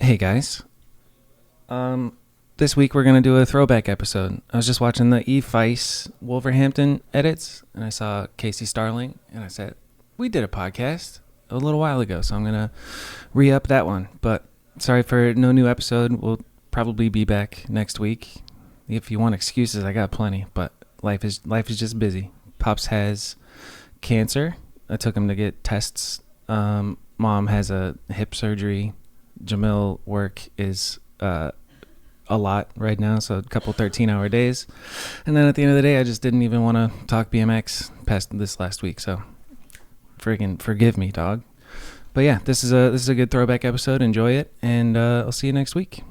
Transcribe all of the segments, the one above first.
Hey guys. Um, this week we're gonna do a throwback episode. I was just watching the E Vice Wolverhampton edits, and I saw Casey Starling, and I said we did a podcast a little while ago, so I'm gonna re-up that one. But sorry for no new episode. We'll probably be back next week. If you want excuses, I got plenty. But life is just busy. Pops has cancer. I took him to get tests. Mom has a hip surgery. Jamil work is a lot right now, so a couple 13-hour days. And then at the end of the day, I just didn't even want to talk BMX past this last week, so friggin' forgive me, dog. But yeah, this is a good throwback episode. Enjoy it, and I'll see you next week.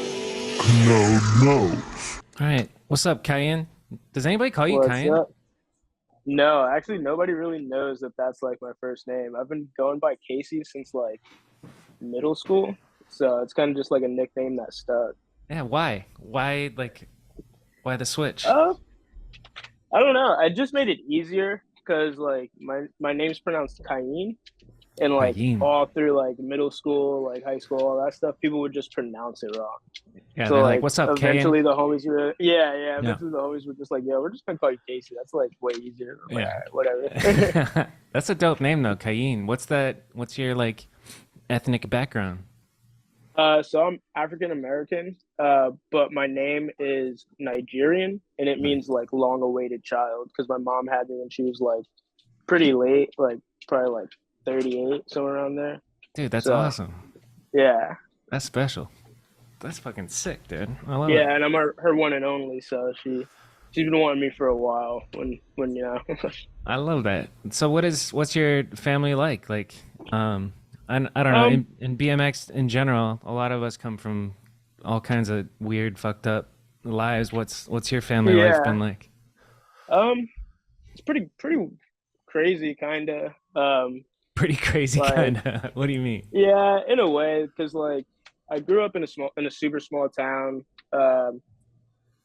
Kanode Knows. All right, what's up, Cayenne? Does anybody call you Cayenne? Up? No, actually, nobody really knows that that's like my first name. I've been going by Casey since like middle school, so it's kind of just like a nickname that stuck. Yeah, why? Why the switch? I don't know. I just made it easier because like my name's pronounced Cayenne, and like Cayenne. all through like middle school, like high school, all that stuff, people would just pronounce it wrong. Yeah, So they're like, "What's up, eventually Cayenne?" the homies were eventually the homies were just like, "Yo, we're just gonna call you Casey. That's like way easier." I'm like, Yeah. all right, whatever. That's a dope name though, Cayenne. What's your like ethnic background? So I'm African American, but my name is Nigerian, and it means like long-awaited child because my mom had me when she was like pretty late, like probably like 38, somewhere around there. Dude, that's So awesome. yeah, That's special. That's fucking sick, dude. I love it. yeah, and I'm her one and only. So she's been wanting me for a while. When you know. I love that. So what's your family like? Like, I don't know. um In BMX in general, a lot of us come from all kinds of weird, fucked up lives. What's your family life yeah been like? um it's pretty crazy kind of Pretty crazy, like kind of. What do you mean? yeah, in a way, because like I grew up in a super small town,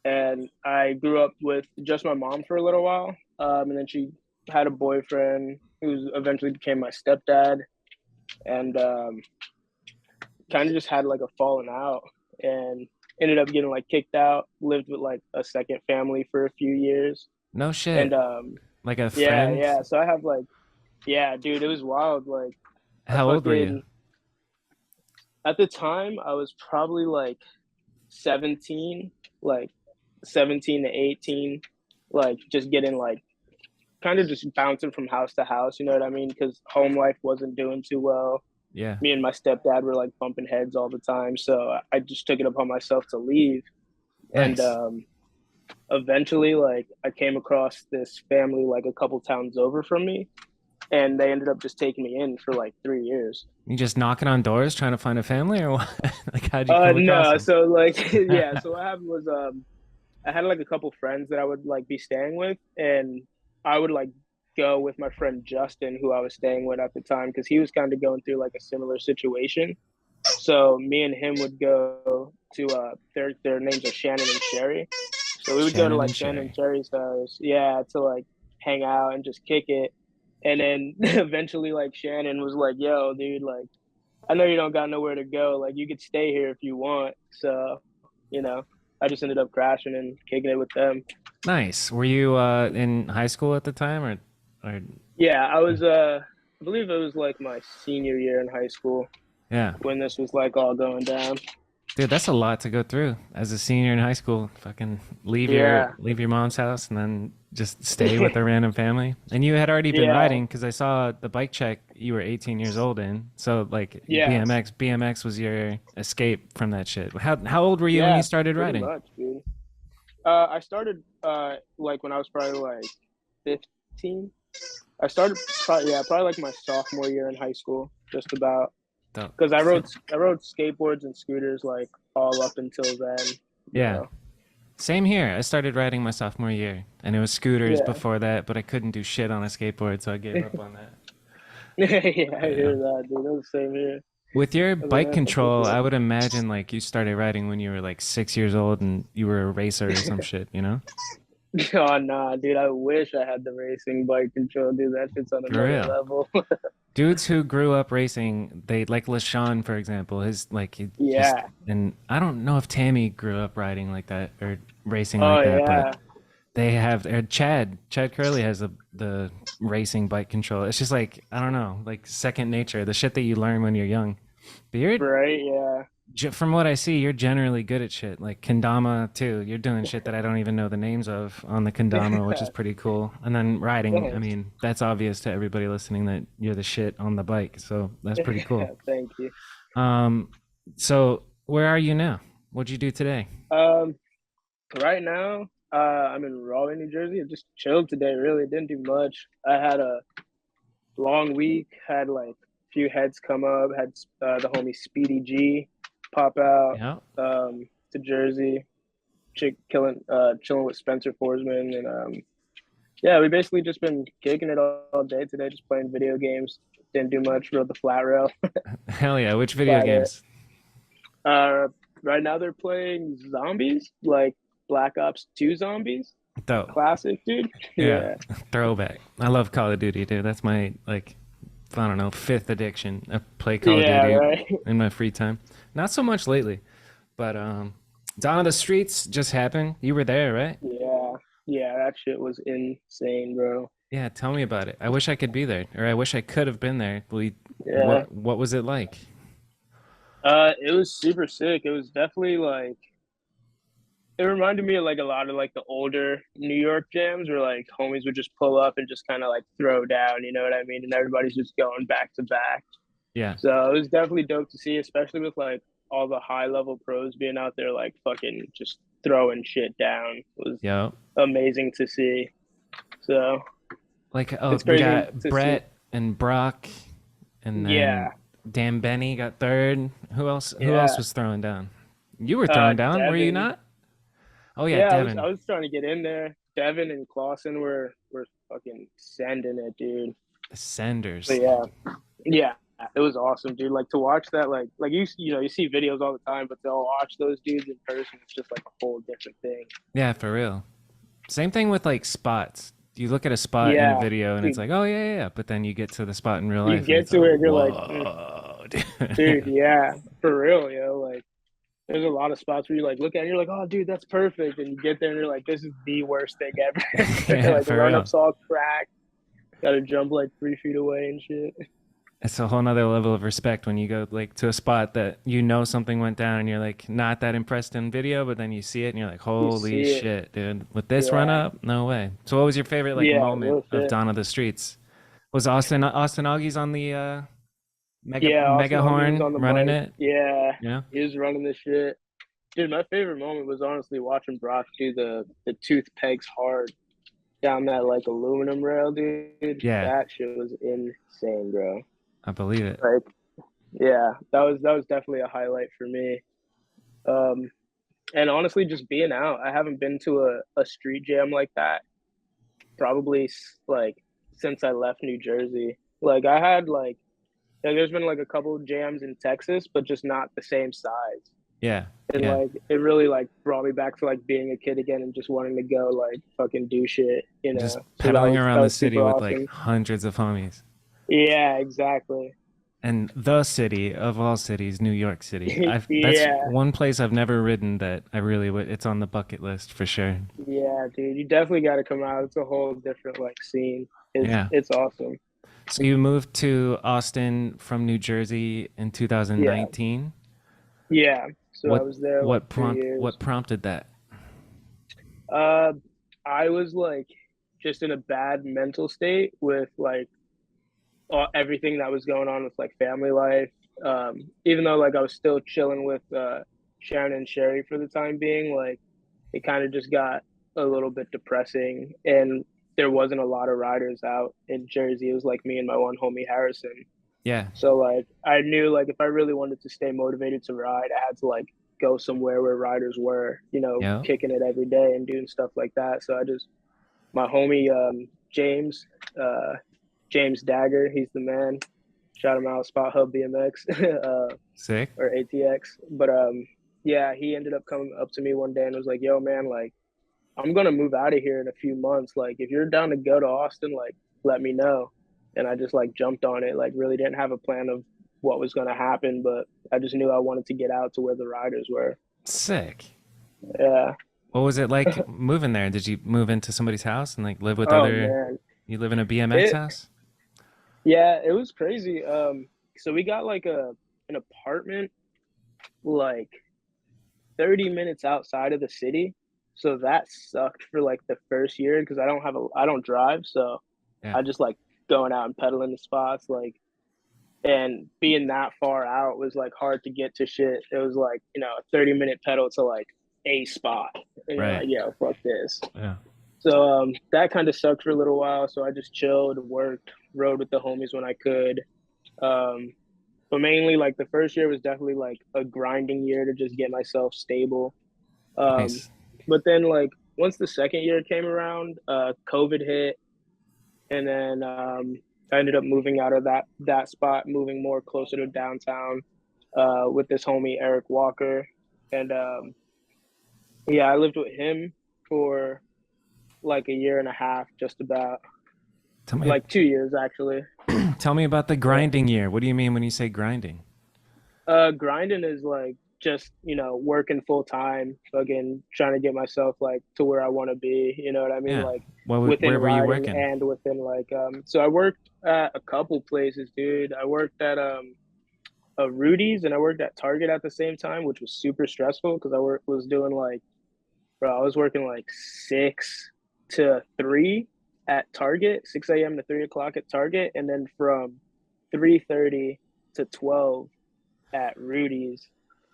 and I grew up with just my mom for a little while, and then she had a boyfriend who eventually became my stepdad, and kind of just had like a falling out, and ended up getting like kicked out. Lived with like a second family for a few years, No and shit. Like a yeah, friend? yeah. So I have like yeah, dude, it was wild. Like I How old were you? fucking at the time I was probably like 17, like 17 to 18, like just getting like kind of just bouncing from house to house, you know what I mean? Because home life wasn't doing too well. Yeah. Me and my stepdad were like bumping heads all the time. So I just took it upon myself to leave. And Nice. eventually, like, I came across this family like a couple towns over from me. And they ended up just taking me in for like 3 years. You just knocking on doors trying to find a family or what? Like how'd you come across No, them? so like, yeah, so what happened was, I had like a couple friends that I would like be staying with, and I would like go with my friend Justin, who I was staying with at the time, because he was kind of going through like a similar situation. So me and him would go to their names are Shannon and Sherry. So we would go to Shannon like and Shannon and Sherry. Sherry's house, yeah, to like hang out and just kick it. And then eventually, like Shannon was like, "Yo, dude, like I know you don't got nowhere to go. Like you could stay here if you want." So, you know, I just ended up crashing and kicking it with them. Nice. Were you in high school at the time or Yeah, I believe it was like my senior year in high school yeah. when this was like all going down. Dude, that's a lot to go through as a senior in high school. Fucking Yeah. leave your mom's house and then just stay with a random family. And you had already been Yeah. riding because I saw the bike check you were 18 years old in. So like Yeah. BMX was your escape from that shit. How old were you when you Yeah, started pretty riding? much, dude. I started like when I was probably like 15. I started probably like my sophomore year in high school, just about. The, Because I rode skateboards and scooters like all up until then, you yeah. know. Same here. I started riding my sophomore year, and it was scooters Yeah. before that, but I couldn't do shit on a skateboard, so I gave up on that. Yeah, I But yeah. hear that, dude. That was the same here. With your I was like, bike man, fuck this control, I shit. would imagine like you started riding when you were like 6 years old and you were a racer or some shit, you know? Oh nah, dude. I wish I had the racing bike control, dude. That shit's on For another real. level. Dudes who grew up racing, they like LaShawn, for example, his like he just, Yeah. and I don't know if Tammy grew up riding like that or racing Oh like that, but yeah. they have Chad Curley has the racing bike control. It's just like, I don't know, like second nature, the shit that you learn when you're young. But Right. Yeah. from what I see, you're generally good at shit. Like Kendama too. You're doing shit that I don't even know the names of on the Kendama, which is pretty cool. And then riding, I Thanks. mean, that's obvious to everybody listening that you're the shit on the bike. So that's pretty cool. Thank you. Um, so where are you now? What'd you do today? Um, right now, I'm in Raleigh, New Jersey. I just chilled today. Really didn't do much. I had a long week. Had like a few heads come up. Had the homie Speedy G pop out Yeah. to Jersey. Chilling with Spencer Forsman, and yeah, we basically just been kicking it all day today, just playing video games. Didn't do much. Rode the flat rail. Hell yeah. Which video About it. games? Uh, right now they're playing zombies, like Black Ops 2 zombies. Dope. Classic, dude. Yeah. Yeah. Throwback. I love Call of Duty, dude. That's my like, I don't know, fifth addiction. I play Call of Yeah, Duty right. in my free time. Not so much lately, but Dawn of the Streets just happened. You were there, right? Yeah. Yeah, that shit was insane, bro. Yeah, tell me about it. I wish I could be there, or I wish I could have been there. Yeah. What was it like? It was super sick. It was definitely like it reminded me of like a lot of like the older New York jams where like homies would just pull up and just kind of like throw down, you know what I mean? And everybody's just going back to back. Yeah. So it was definitely dope to see, especially with like all the high level pros being out there like fucking just throwing shit down. It was Yo. amazing to see. So Like, oh, it's we crazy got to see. Brett and Brock, and then Yeah, Dan Benny got third. Who else? Who else yeah. was throwing down? You were throwing down, were you Devin. not? Oh yeah, Yeah, I Devin. was trying to get in there. Devin and Clausen were fucking sending it, dude. The Senders. But yeah, yeah, it was awesome, dude. Like to watch that, like you know, you see videos all the time, but to watch those dudes in person, it's just like a whole different thing. Yeah, for real. Same thing with like spots. You look at a spot in a Yeah, video and it's dude, like, oh yeah, yeah, yeah. But then you get to the spot in real you life and get it's like, to it, you're like, whoa, dude, dude. yeah, for real, yo. Like, there's a lot of spots where you like look at it, and you're like, oh, dude, that's perfect, and you get there and you're like, this is the worst thing ever. Yeah, Like the for run real. ups all cracked. Got to jump like 3 feet away and shit. It's a whole nother level of respect when you go like to a spot that you know something went down and you're like not that impressed in video, but then you see it and you're like, You holy see it, shit, dude. With this run yeah, up, no way. So what was your favorite like yeah, moment real of shit. Dawn of the Streets? Was Austin Augie's on the Yeah, Austin mega Augie was horn on the running bike. it? Yeah, Yeah. he was running the shit. Dude, my favorite moment was honestly watching Brock do the tooth pegs hard down that like aluminum rail, dude. Yeah, That shit was insane, bro. I believe it. Like, yeah, that was definitely a highlight for me. Um, and honestly, just being out, I haven't been to a street jam like that probably like since I left New Jersey. Like I had like there's been like a couple of jams in Texas, but just not the same size. Yeah, And yeah. like it really like brought me back to like being a kid again and just wanting to go like fucking do shit, you Just know. So that pedaling was that around the was city super with like awesome. hundreds of homies. Yeah, exactly. And the city of all cities, New York City. I've That's Yeah, one place I've never ridden that I really would. It's on the bucket list for sure. yeah, dude. You definitely got to come out. It's a whole different like scene. It's Yeah. it's awesome. So you moved to Austin from New Jersey in Yeah, 2019. yeah. So I What was there like three what years. prompted that? Uh, I was like just in a bad mental state with like everything that was going on with like family life. Even though like I was still chilling with Sharon and Sherry for the time being, like it kind of just got a little bit depressing, and there wasn't a lot of riders out in Jersey. It was like me and my one homie Harrison. Yeah. So like I knew like if I really wanted to stay motivated to ride, I had to like go somewhere where riders were, you know, Yeah. kicking it every day and doing stuff like that. So I just my homie James, uh, James Dagger, he's the man. Shout him out, Spot Hub BMX Sick. or ATX. But yeah, he ended up coming up to me one day and was like, "Yo, man, like I'm gonna move out of here in a few months. Like, if you're down to go to Austin, like, let me know. And I just like jumped on it. Like, really didn't have a plan of what was gonna happen, but I just knew I wanted to get out to where the riders were. Sick. Yeah. What was it like moving there? Did you move into somebody's house and like live with Oh other? man. You live in a BMX It house? Yeah, it was crazy. So we got like a an apartment like 30 minutes outside of the city. So that sucked for like the first year because I don't drive, so Yeah. I just like going out and pedaling the spots like, and being that far out was like hard to get to shit. It was like, a 30-minute pedal to like a spot. And you're Right. like, yeah, fuck this. Yeah. So that kind of sucked for a little while. So I just chilled, worked, rode with the homies when I could. Um, but mainly like the first year was definitely like a grinding year to just get myself stable. Um, Nice. but then like once the second year came around, COVID hit, and then I ended up moving out of that spot, moving more closer to downtown with this homie Eric Walker, and yeah, I lived with him for like a year and a half, just about Tell me, like 2 years actually. tell me about the Yeah. grinding year. What do you mean when you say grinding? Grinding is like just working full time, fucking trying to get myself like to where I want to be. You know what I mean? Yeah. Like within Where were you riding working? and within like So I worked at a couple places, dude. I worked at a Rudy's and I worked at Target at the same time, which was super stressful because was doing like, bro, I was working like 6 to 3 at Target, 6 a.m. to 3 o'clock at Target, and then from 3:30 to 12 at Rudy's.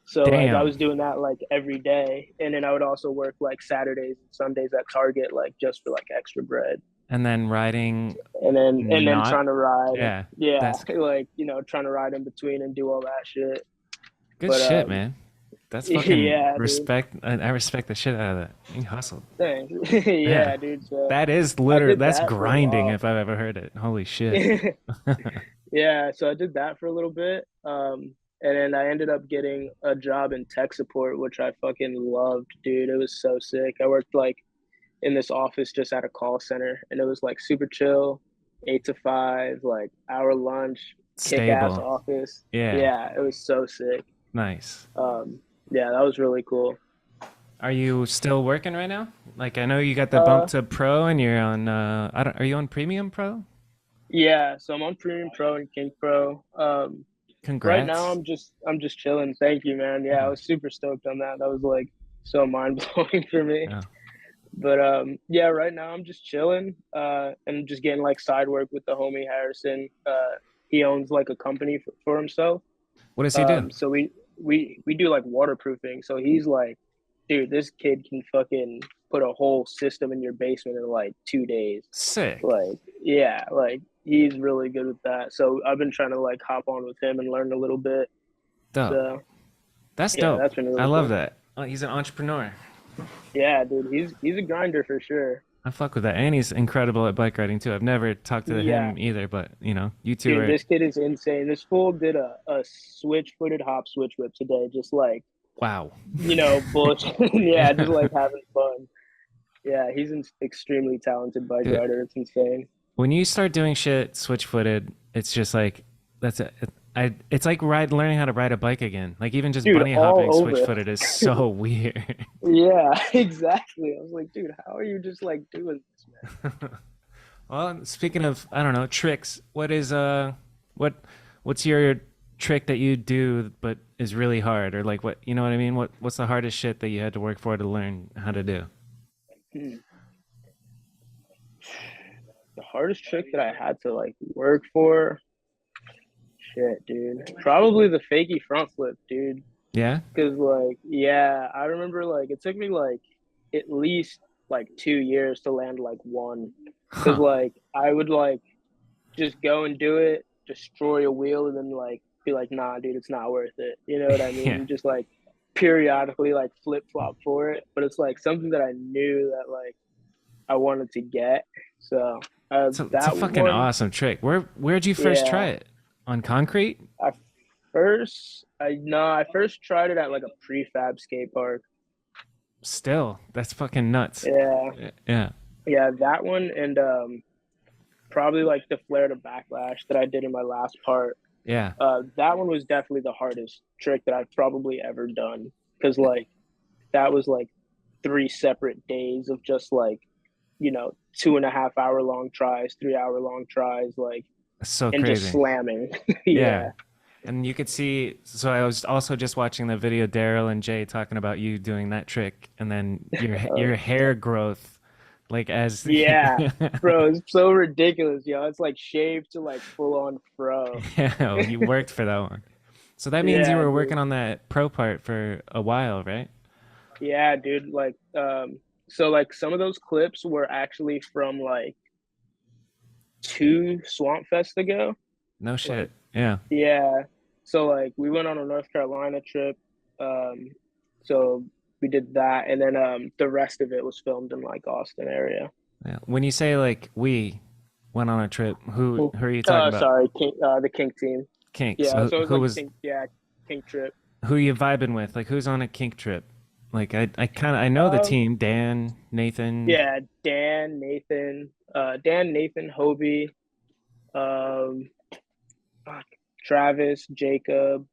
So like I Damn. was doing that like every day, and then I would also work like Saturdays and Sundays at Target, like just for like extra bread, And then riding and then not. trying to ride, Yeah. yeah, That's like trying to ride in between and do all that shit. good But shit, man. That's fucking yeah, dude, respect. I respect the shit out of that. You hustled. thanks. Yeah. Yeah, dude. So That is I literally, did that's that for a grinding while. if I've ever heard it. Holy shit. Yeah, so I did that for a little bit. And then I ended up getting a job in tech support, which I fucking loved, dude. It was so sick. I worked like in this office just at a call center, and it was like super chill, 8 to 5, like hour lunch, kick ass Stable. office. Yeah. Yeah, it was so sick. Nice. Um, yeah, that was really cool. Are you still working right now? Like I know you got the bump Uh, to pro and you're on I don't are you on premium pro? yeah, so I'm on Premium Pro and King Pro. Right now Congrats. I'm just chilling. Thank you, man. Yeah, I Yeah. was super stoked on that. That was like so mind blowing for me. Yeah. But yeah, right now I'm just chilling, and just getting like side work with the homie Harrison. He owns like a company for himself. What does he do? So we do like waterproofing. So he's like, dude, this kid can fucking put a whole system in your basement in like 2 days. Sick. Like, yeah, like he's really good with that. So I've been trying to like hop on with him and learn a little bit. Dope. So That's yeah, dope. that's been I really love cool. that. Oh, he's an entrepreneur. Yeah, dude, he's a grinder for sure. I fuck with that. And he's incredible at bike riding too. I've never talked to Yeah, him either, but you two dude, are this kid is insane. This fool did a switch footed hop switch whip today, just like wow. bullshit. Yeah, just Yeah. like having fun. Yeah, he's an extremely talented bike Dude, rider. It's insane. when you start doing shit switch footed, it's just like that's a it's like learning how to ride a bike again. Like even just Dude, bunny hopping all switch over. footed is so weird. Yeah, exactly. I was like, dude, how are you just like doing this, man? Well, speaking of, I don't know, tricks, what what's your trick that you do but is really hard or like what, you know what I mean? What's the hardest shit that you had to work for to learn how to do? Hmm. The hardest trick that I had to like work for, shit, dude. Probably the fakie front flip, dude. Yeah? Cause like, yeah, I remember like it took me like at least like 2 years to land like one. Cause Huh. like I would like just go and do it, destroy a wheel, and then like be like, nah, dude, it's not worth it. You know what I mean? Yeah. And just like periodically like flip flop for it. But it's like something that I knew that like I wanted to get. So It's a that fucking one, awesome trick. Where'd you first try yeah. it? On concrete? I I first tried it at like a prefab skate park. Still, that's fucking nuts. Yeah, Yeah. yeah, that one and probably like the flare to backlash that I did in my last part. Yeah. That one was definitely the hardest trick that I've probably ever done because like that was like 3 separate days of just like 2.5 hour long tries, 3 hour long tries, like That's so and just crazy. slamming. Yeah. Yeah. And you could see, so I was also just watching the video Daryl and Jay talking about you doing that trick and then your hair growth like as Yeah, bro, it's so ridiculous, yo. It's like shaved to like full on fro. yeah, you worked for that one. So that means you Yeah, were working dude. on that pro part for a while, right? Yeah, dude. Like, so like some of those clips were actually from like two Swamp Fest ago. No Like, shit. Yeah. yeah. So like we went on a North Carolina trip. Um, so we did that, and then the rest of it was filmed in like Austin area. Yeah. When you say like we went on a trip, who are you talking about? Sorry, the Kink team. Kink. Yeah, So so it was who like was Kink, yeah, Kink trip. who you vibing with? Like who's on a kink trip? Like I kind of I know the Um, team, Dan, Nathan, yeah, Dan, Nathan, Hobie, um, Travis, Jacob,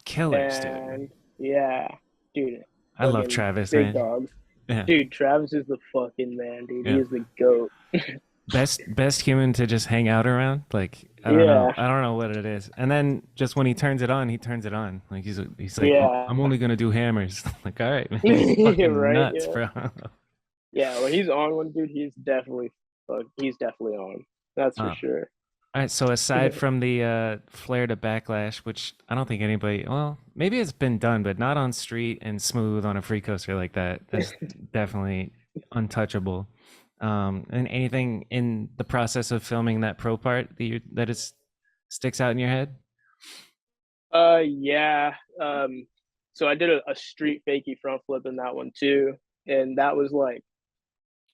killers, dude. and yeah, dude, I love fucking Travis, big man. dog. Yeah. Dude, Travis is the fucking man, dude. He Yeah. is the goat. Best human to just hang out around. Like I don't know. Yeah, I don't know what it is. And then just when he turns it on, he turns it on. Like he's like, yeah, I'm only gonna do hammers. Like, all right, man, you're fucking right, nuts, yeah, bro. yeah. When he's on one, dude, he's definitely on. That's for Uh, sure. all right, so aside from the flare to backlash, which I don't think anybody, well, maybe it's been done, but not on street and smooth on a free coaster like that. That's definitely untouchable. And anything in the process of filming that pro part that is sticks out in your head? Yeah. So I did a street fakie front flip in that one too, and that was like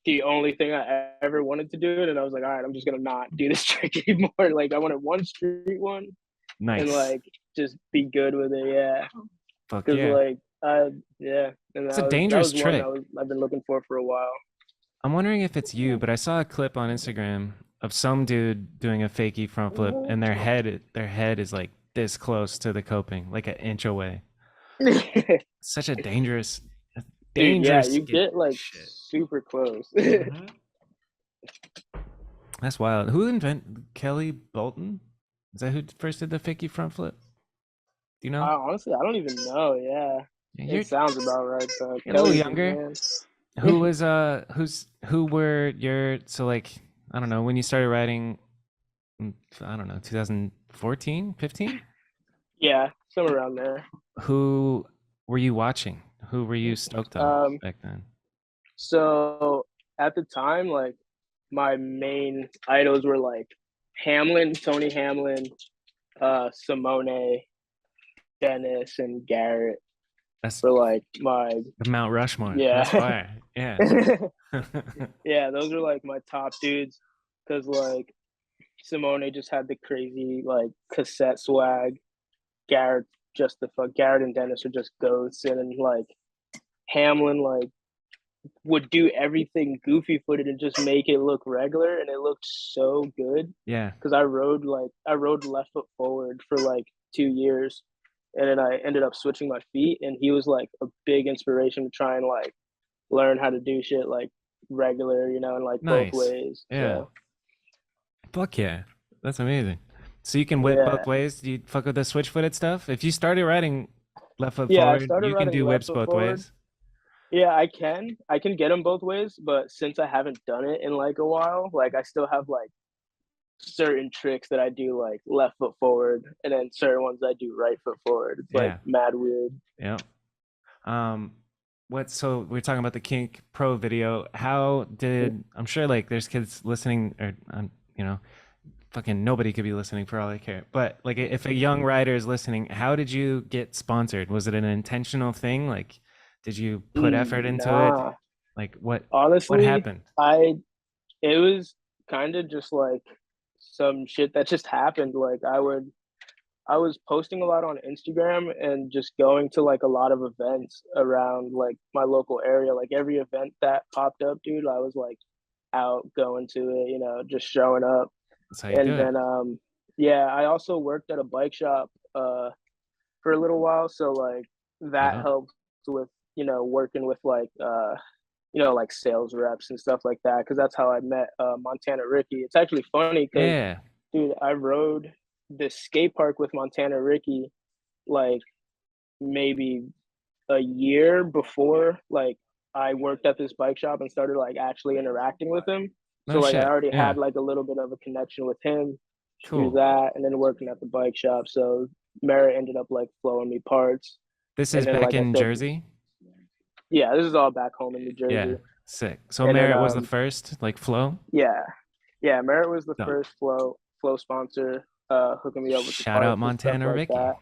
the only thing I ever wanted to do it, and I was like, all right, I'm just gonna not do this trick anymore. Like I wanted one street one and Nice. like just be good with it. Yeah, Fuck because yeah. like I yeah, and It's a that dangerous was one trick. I've been looking for a while. I'm wondering if it's you, but I saw a clip on Instagram of some dude doing a fakie front flip and their head is like this close to the coping, like an inch away. Such a Dude, yeah, dangerous you get like shit. super close. Mhm. That's wild. Who invented Kelly Bolton? Is that who first did the fakie front flip? Do you know? Honestly, I don't even know. Yeah, Yeah, it sounds about right though. you're a little Kelly's the younger. man. Who were your, so like, I don't know, when you started riding, I don't know, 2014, 15? Yeah, somewhere around there. Who were you watching? Who were you stoked on Um, back then? so at the time, like my main idols were like Tony Hamlin, Simone, Dennis, and Garrett That's for like my the Mount Rushmore. That's yeah. fire. Yeah. Yeah, those are like my top dudes because like Simone just had the crazy like cassette swag. Garrett Garrett and Dennis are just goats, and then like Hamlin like would do everything goofy footed and just make it look regular, and it looked so good Yeah. because I rode left foot forward for like 2 years, and then I ended up switching my feet, and he was like a big inspiration to try and like learn how to do shit like regular, and like both Nice. ways. Yeah. So Fuck yeah. That's amazing. So you can whip both yeah, ways. Do you fuck with the switch footed stuff? If you started riding left foot yeah, I forward, started you can riding do left whips foot both forward. ways. Yeah, I can get them both ways, but since I haven't done it in like a while, like I still have like certain tricks that I do like left foot forward, and then certain ones I do right foot forward. It's like Yeah. mad weird. Yeah. Um, so we're talking about the Kink Pro video. How did, I'm sure like there's kids listening or, you know, fucking nobody could be listening for all I care. But like if a young rider is listening, how did you get sponsored? Was it an intentional thing? Like, did you put effort into it? Nah, Like what honestly, happened? I it was kind of just like some shit that just happened. Like I was posting a lot on Instagram and just going to like a lot of events around like my local area. Like every event that popped up, dude, I was like out going to it, just showing up. That's how you do And it. then yeah, I also worked at a bike shop for a little while, so like that Yeah. helped with, working with like like sales reps and stuff like that, because that's how I met Montana Ricky. It's actually funny because, Yeah. dude, I rode this skate park with Montana Ricky like maybe a year before like I worked at this bike shop and started like actually interacting with him. So No like I shit. already Yeah. had like a little bit of a connection with him through Cool. that, and then working at the bike shop. So Merritt ended up like flowing me parts. This is And then back like I in said, Jersey. yeah, this is all back home in New Yeah. Jersey. Sick. So And then Merritt was the first, like Flow. yeah, yeah, Merritt was the Dope. first flow sponsor, hooking me up with the Shout out parts and stuff Montana like Ricky. that.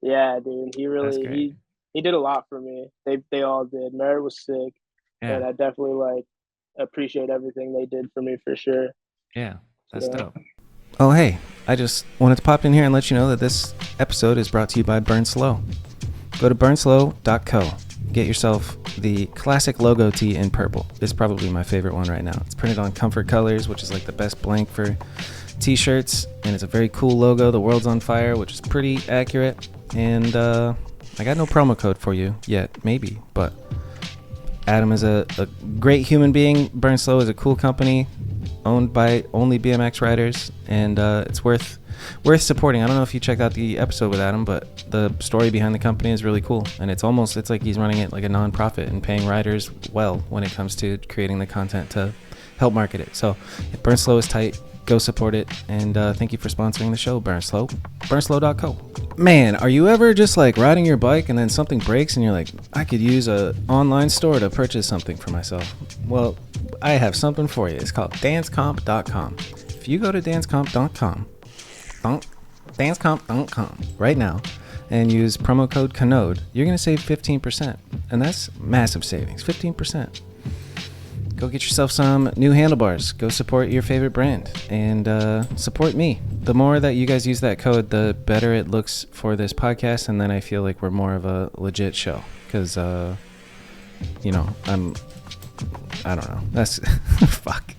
Yeah, dude, he That's really great. he did a lot for me. They all did. Merritt was sick, and Yeah. I definitely like appreciate everything they did for me for sure. Yeah. That's Yeah. dope. Oh, hey, I just wanted to pop in here and let you know that this episode is brought to you by Burnslow. Go to burnslow.co. Get yourself the classic logo tee in purple. It's probably my favorite one right now. It's printed on Comfort Colors, which is like the best blank for t-shirts, and it's a very cool logo. The world's on fire, which is pretty accurate. And I got no promo code for you yet, maybe, but Adam is a great human being. Burnslow is a cool company owned by only BMX riders, and it's worth supporting. I don't know if you checked out the episode with Adam, but the story behind the company is really cool, and it's like he's running it like a non-profit and paying riders well when it comes to creating the content to help market it. So if Burnslow is tight, go support it, and thank you for sponsoring the show, Burnslow. Burnslow.co. Man, are you ever just like riding your bike and then something breaks and you're like, I could use a online store to purchase something for myself? Well, I have something for you. It's called dancecomp.com. If you go to dancecomp.com, dancecomp.com right now and use promo code Kanode, you're going to save 15%. And that's massive savings, 15%. Go get yourself some new handlebars. Go support your favorite brand and support me. The more that you guys use that code, the better it looks for this podcast, and then I feel like we're more of a legit show because, I don't know. That's fuck.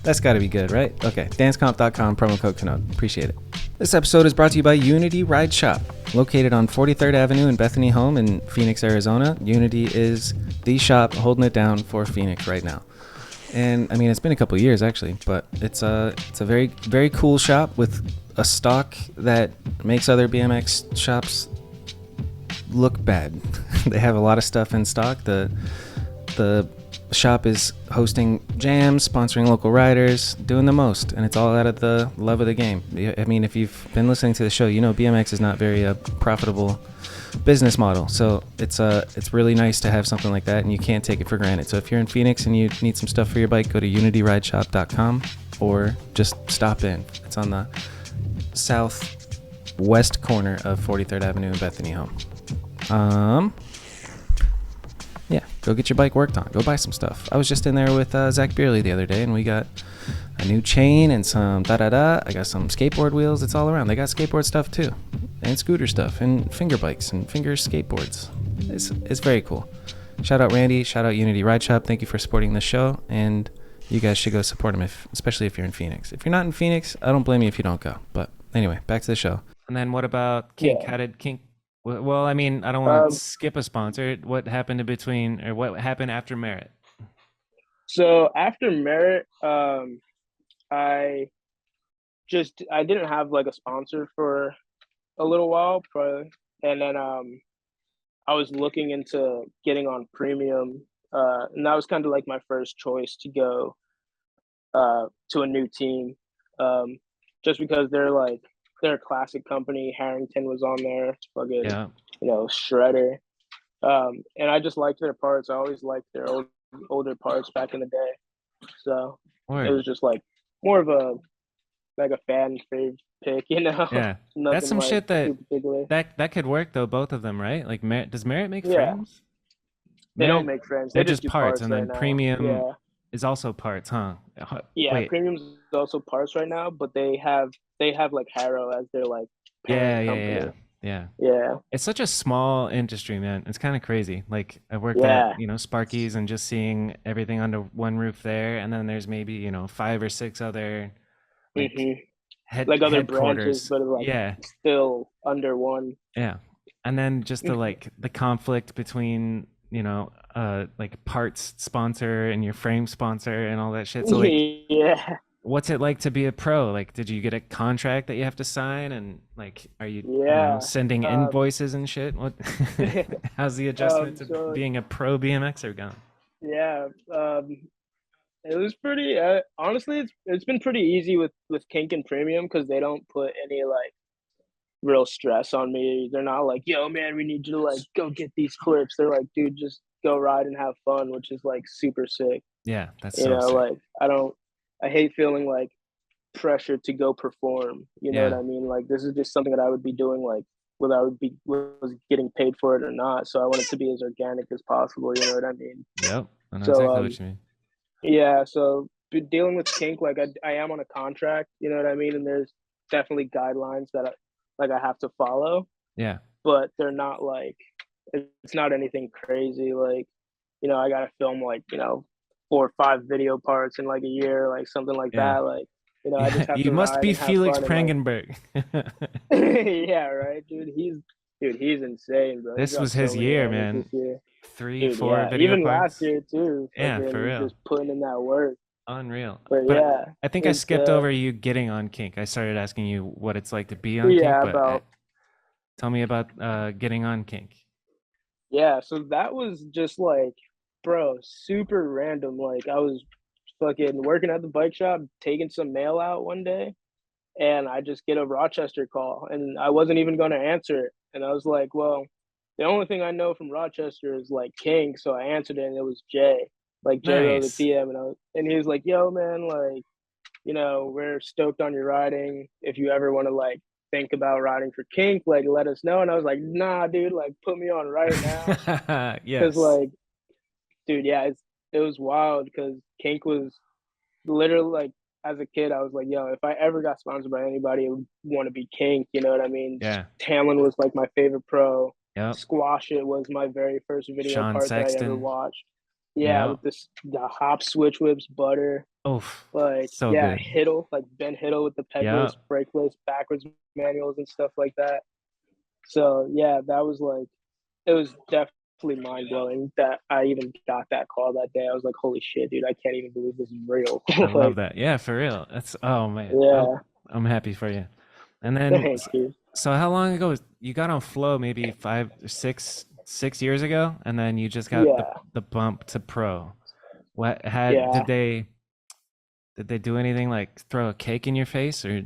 That's got to be good, right? Okay, dancecomp.com, promo code Kanode. Appreciate it. This episode is brought to you by Unity Ride Shop. Located on 43rd Avenue in Bethany Home in Phoenix, Arizona, Unity is the shop holding it down for Phoenix right now. And I mean, it's been a couple of years actually, but it's a very, very cool shop with a stock that makes other BMX shops look bad. They have a lot of stuff in stock. The shop is hosting jams, sponsoring local riders, doing the most, and it's all out of the love of the game. I mean, if you've been listening to the show, you know BMX is not very profitable business model, so it's really nice to have something like that, and you can't take it for granted. So if you're in Phoenix and you need some stuff for your bike, go to unityrideshop.com or just stop in. It's on the southwest corner of 43rd Avenue in Bethany Home. Yeah, go get your bike worked on. Go buy some stuff. I was just in there with Zach Beerley the other day, and we got a new chain and some da-da-da. I got some skateboard wheels. It's all around. They got skateboard stuff, too, and scooter stuff, and finger bikes, and finger skateboards. It's very cool. Shout out Randy. Shout out Unity Ride Shop. Thank you for supporting the show, and you guys should go support them, especially if you're in Phoenix. If you're not in Phoenix, I don't blame you if you don't go. But anyway, back to the show. And then what about Kink? Yeah. How did Kink... Well, I mean, I don't want to Um, skip a sponsor. What happened in between, or what happened after Merritt? so after Merritt, I I didn't have like a sponsor for a little while, probably, and then I was looking into getting on premium, and that was kind of like my first choice to go to a new team, um, just because they're a classic company. Harrington was on there, it's fucking Yeah. shredder, and I just liked their parts. I always liked their older parts back in the day, so it Word. was just like more of a like a fan fave pick, Yeah. That's nothing some like shit that too particular. that could work though, both of them, right? Like does Merritt make Yeah, frames? they don't Merritt, make friends. they're They just just do parts, parts and right then now. premium Yeah, is also parts, huh? yeah. Wait. Premium's also parts right now, but they have like Harrow as their like Yeah, parent yeah, yeah, company. yeah. Yeah, It's such a small industry, man. It's kind of crazy. Like I worked at, yeah. Sparky's and just seeing everything under one roof there, and then there's maybe, five or six other like hmm head Like other branches, headquarters. but like Yeah, still under one. yeah. And then just the conflict between, like parts sponsor and your frame sponsor and all that shit. So like Yeah, what's it like to be a pro? Like, did you get a contract that you have to sign? And like, are you, yeah. sending Um, invoices and shit? What, how's the adjustment to so being a pro BMXer gone? yeah, it was pretty. Honestly, it's been pretty easy with kink and premium because they don't put any like real stress on me. They're not like, yo, man, we need you to like go get these clips. They're like, dude, just go ride and have fun, which is like super sick. Yeah, that's You so know, sick. like I hate feeling like pressure to go perform. You know what Yeah. I mean? Like this is just something that I would be doing like whether I would be was getting paid for it or not. So I want it to be as organic as possible. You know what I mean? Yep. I know So exactly what you mean. yeah, so dealing with kink, like I am on a contract. You know what I mean? And there's definitely guidelines that I have to follow, Yeah. but they're not like it's not anything crazy. Like I got to film like 4 or 5 video parts in like a year, like something like Yeah. that. Like I Yeah. just have You to must ride be and have Felix fun and like Prangenberg. yeah, right, dude, he's insane, bro. He This was dropped so his many year, bangers man. this year, Three, dude. four Yeah, video even last parts. year too, Yeah, for fucking real. just putting in that work. Unreal. But But yeah, I think I it's skipped over you getting on kink. I started asking you what it's like to be on kink, yeah, but about tell me about getting on kink. yeah. So that was just like, bro, super random. Like I was fucking working at the bike shop, taking some mail out one day, and I just get a Rochester call, and I wasn't even going to answer it. And I was like, well, the only thing I know from Rochester is like King, so I answered it, and it was Jay, like Jay wrote the Nice. PM, and he was like, yo, man, like, we're stoked on your riding. If you ever want to like think about riding for Kink, like let us know. And I was like, nah, dude, like put me on right now, because Yes. like, dude, yeah, it was wild because Kink was literally like as a kid, I was like, yo, if I ever got sponsored by anybody, it would want to be Kink. You know what I mean? Yeah. Tamlin was like my favorite pro. Yep. Squash It was my very first video Sean part that I ever Sexton. watched. Yeah, Yep. with the hop switch whips, butter. Oof. Like, So yeah, good. Hiddle, like Ben Hiddle with the pegless, Yep. brakeless, backwards manuals and stuff like that. So, yeah, that was like, it was definitely mind blowing that I even got that call that day. I was like, holy shit, dude, I can't even believe this is real. I love Like, that. Yeah, for real. That's oh man. yeah, I'm happy for you. And then thank you. so how long ago you got on Flow? Maybe 5 or 6 years ago, and then you just got the Yeah, the bump to pro. What had yeah. did they do anything like throw a cake in your face or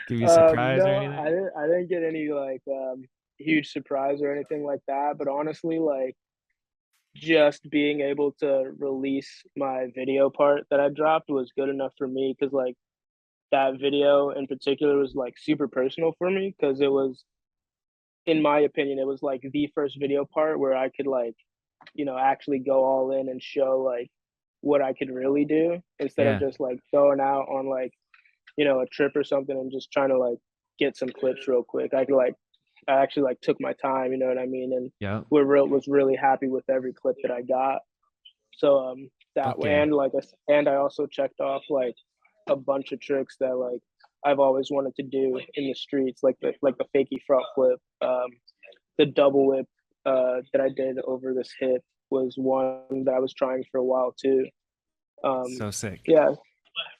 give you a surprise or No, anything? I didn't get any like huge surprise or anything like that. But honestly, like just being able to release my video part that I dropped was good enough for me because like that video in particular was like super personal for me because it was, in my opinion, it was like the first video part where I could like actually go all in and show like what I could really do instead of Yeah. just like going out on like a trip or something and just trying to like get some clips real quick. I actually like took my time, you know what I mean, and Yep. was really happy with every clip that I got. So that Fuck way, yeah. and I also checked off like a bunch of tricks that like I've always wanted to do in the streets, like the fakie front flip, the double whip that I did over this hip was one that I was trying for a while too. Um, So sick. yeah,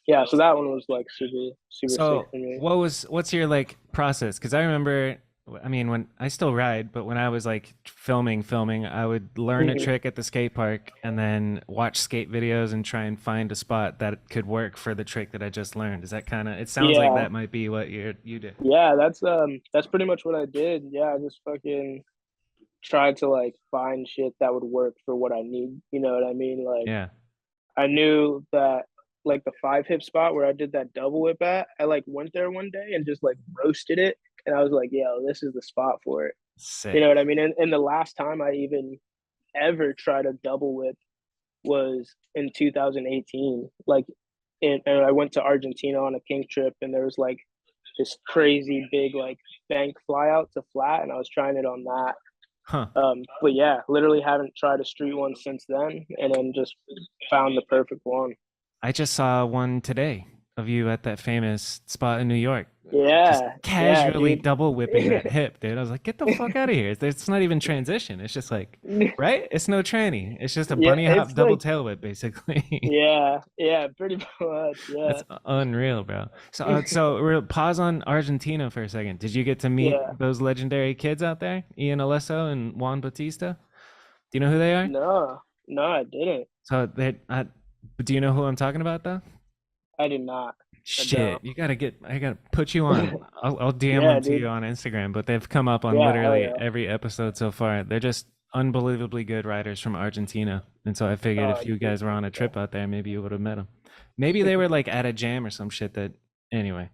yeah. So that one was like super super sick So for me. what's your like process? Because I remember, I mean, when I still ride, but when I was like filming, I would learn a trick at the skate park and then watch skate videos and try and find a spot that could work for the trick that I just learned. Is that kind of? It sounds like Yeah, that might be what you did. yeah. That's pretty much what I did. Yeah, I just fucking tried to like find shit that would work for what I need. You know what I mean? Like Yeah. I knew that like the 5 hip spot where I did that double whip at, I like went there one day and just like roasted it. And I was like, yo, this is the spot for it. You know what I Sick. mean? And the last time I even ever tried a double whip was in 2018. Like, and I went to Argentina on a kink trip, and there was like this crazy big like bank fly out to flat, and I was trying it on that. Huh. But yeah, literally haven't tried a street one since then, and then just found the perfect one. I just saw one today of you at that famous spot in New York, just Yeah, yeah, casually dude. double whipping that hip, dude. I was like, get the fuck out of here. It's not even transition. It's just like, right? It's no tranny. It's just a Yeah, bunny hop it's double like tail whip, basically. yeah, yeah, pretty much. Yeah, That's unreal, bro. So we'll pause on Argentina for a second. Did you get to meet yeah. those legendary kids out there, Ian Alesso and Juan Bautista? Do you know who they are? No, no, I didn't. So they, do you know who I'm talking about, though? I did not. I don't. Shit, I gotta put you on. I'll DM Yeah, them to dude. you on Instagram, but they've come up on Yeah, hell literally yeah. every episode so far. They're just unbelievably good riders from Argentina. And so I figured Oh, if you dude. guys were on a trip out there, maybe you would have met them. Maybe they were like at a jam or some shit that, anyway.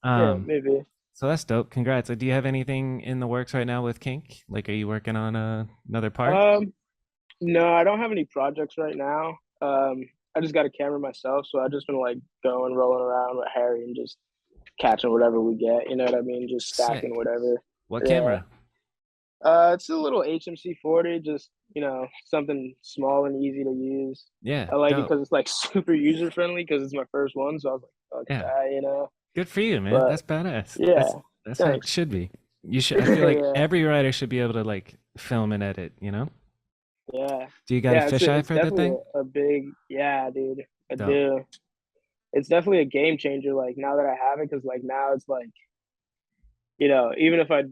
Yeah, Um, maybe. so that's dope. Congrats. Do you have anything in the works right now with Kink? Like, are you working on another part? Um, no, I don't have any projects right now. I just got a camera myself, so I've just been like going, rolling around with Harry and just catching whatever we get. You know what I mean? Just stacking Sick. whatever. What Yeah. camera? It's a little HMC 40, just something small and easy to use. Yeah, I like it dope. because it's like super user friendly because it's my first one, so I was like, fuck Yeah. that. Good for you, man. But That's badass. yeah, That's how it thanks. should be. You should. I feel like Yeah, every writer should be able to like film and edit. You know? yeah, Do you got a yeah. fisheye It's for the definitely thing? a big yeah, dude. I Dope. do. It's definitely a game changer. Like now that I have it, because like now it's like even if I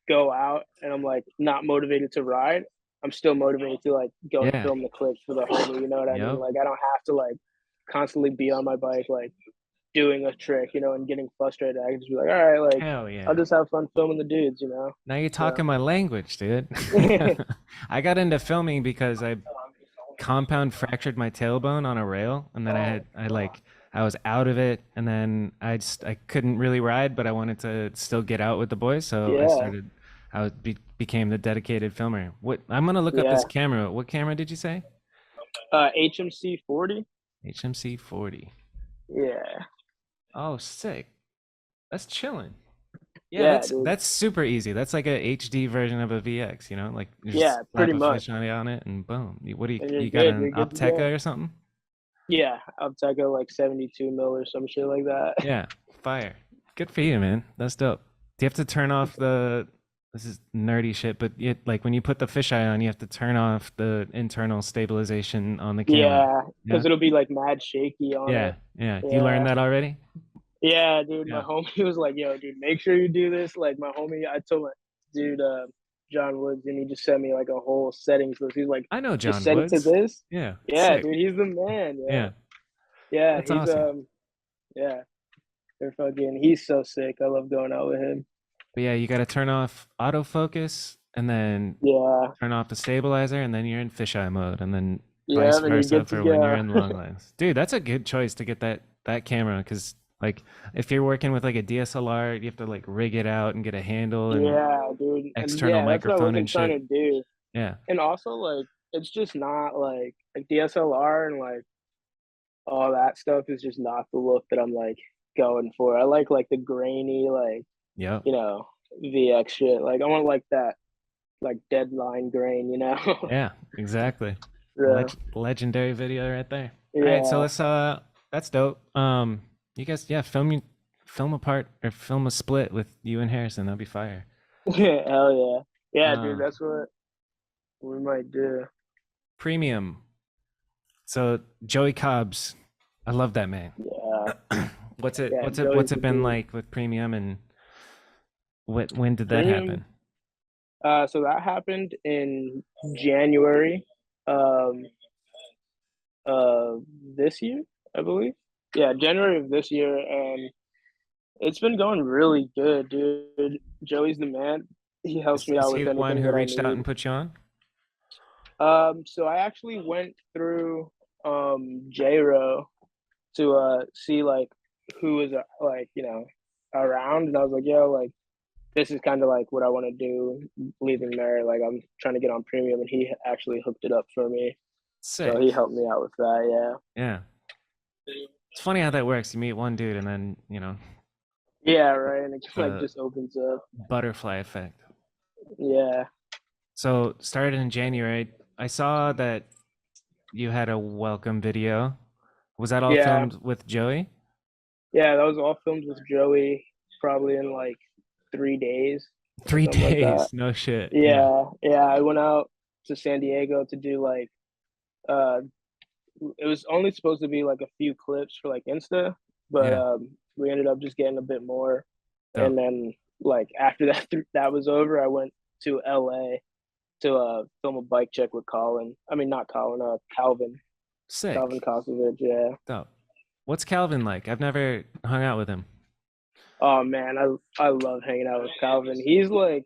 go out and I'm like not motivated to ride, I'm still motivated to like go and Yeah. film the clips for the homie. You know what I mean? Yep. Like I don't have to like constantly be on my bike like doing a trick, and getting frustrated. I can just be like, all right, like Hell I'll yeah. just have fun filming the dudes. Now you're So talking my language, dude. I got into filming because I compound fractured my tailbone on a rail, and then I was out of it, and then I couldn't really ride, but I wanted to still get out with the boys, so yeah, became the dedicated filmer. What I'm gonna look up yeah. this camera. What camera did you say? HMC 40. HMC 40. Yeah, Oh, sick. That's chilling. Yeah, yeah, dude. that's super easy. That's like a HD version of a VX, you know? Like you just Yeah, slap pretty a much. fisheye on it and boom. What do you And you're you got good. an You're good to Opteka go. or something? Yeah, I'll take a like 72 mil or some shit like that. Yeah, fire. Good for you, man. That's dope. Do you have to turn off this is nerdy shit, but like when you put the fisheye on, you have to turn off the internal stabilization on the camera. Yeah, Yeah? because it'll be like mad shaky on it. Yeah, yeah. You learned Yeah. that already? Yeah, dude, my Yeah. homie was like, "Yo, dude, make sure you do this." Like, my homie, I told my dude, John Woods, and he just sent me like a whole settings list. He's like, I know "Just John set it to Woods. this." Yeah, Yeah, sick. dude, he's the man. Yeah, Yeah, yeah, that's awesome. yeah, he's so sick. I love going out with him. But yeah, you got to turn off autofocus and then Yeah, turn off the stabilizer, and then you're in fisheye mode, and then yeah, vice and you're versa good to for when you're go. in long lens. Dude, that's a good choice to get that camera because like if you're working with like a DSLR, you have to like rig it out and get a handle and Yeah, dude, and external yeah, that's what I've microphone been and trying shit. to do. Yeah. And also, like, it's just not like DSLR and like all that stuff is just not the look that I'm like going for. I like the grainy, like, Yep. you know, VX shit. Like I want like that like deadline grain. Yeah, exactly. Yeah. Legendary video right there. All right, so Yeah. let's that's dope. You guys, yeah, film a part or film a split with you and Harrison. That'd be fire. Hell yeah. Yeah, dude, Uh, that's what we might do. Premium. So Joey Cobbs, I love that man. Yeah. What's it Yeah, what's it Joey's what's the it been dude. like with Premium and when did that Premium. happen? So that happened in January um this year, I believe. Yeah, January of this year, and it's been going really good, dude. Joey's the man. He helps me Is out he with the one anything who that I reached out need. and put you on? So I actually went through J-Ro to see like who was like around, and I was like, yo, like this is kind of like what I want to do leaving there. Like I'm trying to get on premium, and he actually hooked it up for me, so he Sick. helped me out with that. Yeah. It's funny how that works. You meet one dude and then, Yeah, right. And it just like The just opens up. butterfly effect. Yeah. So started in January. I saw that you had a welcome video. Was that all Yeah. filmed with Joey? Yeah, that was all filmed with Joey probably in like 3 days or Three something like that. days. No shit. Yeah. Yeah, yeah. I went out to San Diego to do like uh it was only supposed to be like a few clips for like Insta, but Yeah. we ended up just getting a bit more. And Dope. then like after that that was over, I went to LA to film a bike check with Colin. I mean not Colin, Calvin. Calvin Sick. Kosovich, yeah. Dope. What's Calvin like? I've never hung out with him. Oh man, I love hanging out with Calvin. He's like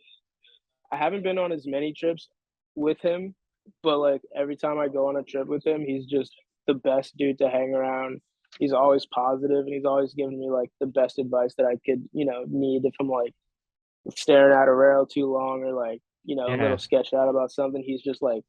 I haven't been on as many trips with him, but like every time I go on a trip with him, he's just the best dude to hang around. He's always positive and he's always giving me like the best advice that I could, need if I'm like staring at a rail too long or like, a little Yeah. sketched out about something. He's just like,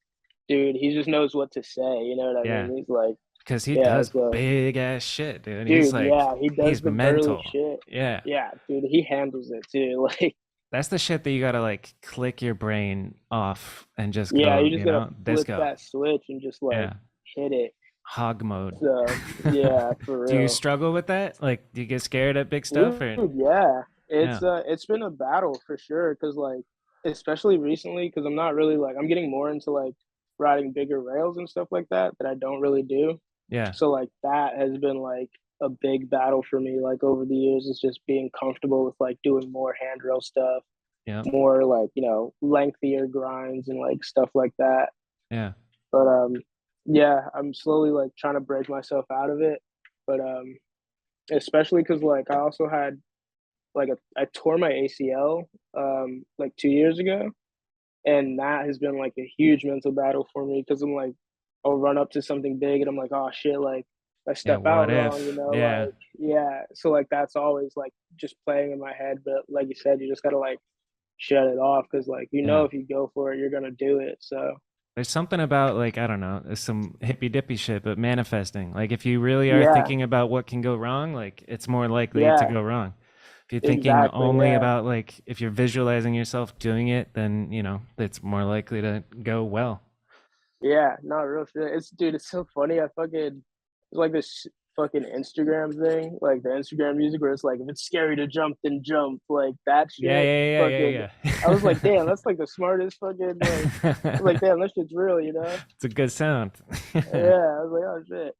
dude, he just knows what to say. You know what I Yeah. mean? He's like, Because he yeah, does so big ass shit, dude. He's dude, like, yeah, he does he's the burly mental. shit. Yeah. Yeah, dude, he handles it too. Like, That's the shit that you gotta like click your brain off and just yeah, go, you just gotta flip disco. that switch and just like Yeah. hit it. Hog mode. So yeah, for Do you real. struggle with that? Like, do you get scared at big stuff Dude, or? yeah. Yeah. It's been a battle for sure because like especially recently because I'm not really like I'm getting more into like riding bigger rails and stuff like that I don't really do. Yeah. So like that has been like a big battle for me like over the years is just being comfortable with like doing more handrail stuff, Yeah. more like, lengthier grinds and like stuff like that. Yeah. But yeah, I'm slowly like trying to break myself out of it. But especially because like I also had like I tore my ACL like 2 years ago, and that has been like a huge mental battle for me because I'm like I'll run up to something big and I'm like oh shit like I Yeah. step out What wrong if? Yeah. like yeah so like that's always like just playing in my head but like you said you just gotta like shut it off because like Yeah. if you go for it you're gonna do it so There's something about like, I don't know, there's some hippy dippy shit, but manifesting. Like if you really are yeah thinking about what can go wrong, like it's more likely to yeah go wrong. If you're thinking exactly only yeah about like if you're visualizing yourself doing it, then it's more likely to go well. Yeah, not real shit. It's dude, it's so funny. It's like this fucking Instagram thing, like the Instagram music where it's like if it's scary to jump, then jump. Like that Yeah, shit. yeah, yeah, Fucking, yeah, I was like, yeah. damn, that's like the smartest fucking like. I was like, damn, that shit's real. It's a good sound. Yeah, I was like, oh shit.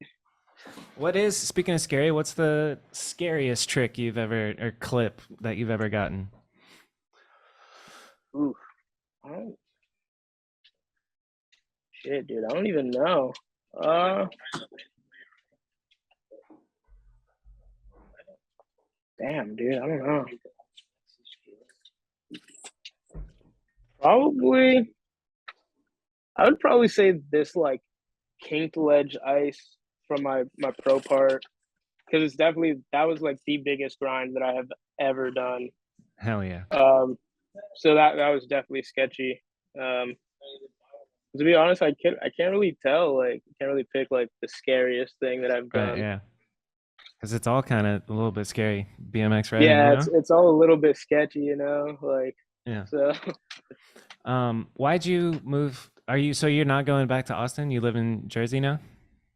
What is, speaking of scary, what's the scariest trick you've ever, or clip that you've ever gotten? Oof. I don't, shit, dude. I don't even know. Uh, damn, dude. I don't know. Probably, I would probably say this like kinked ledge ice from my pro part because it's definitely that was like the biggest grind that I have ever done. Hell yeah. So that was definitely sketchy. Um, to be honest, I can't really tell. Like, I can't really pick like the scariest thing that I've Right, done. yeah. Because it's all kind of a little bit scary, BMX riding, Yeah, it's all a little bit sketchy. Like, Yeah. so Why'd you move? So you're not going back to Austin? You live in Jersey now?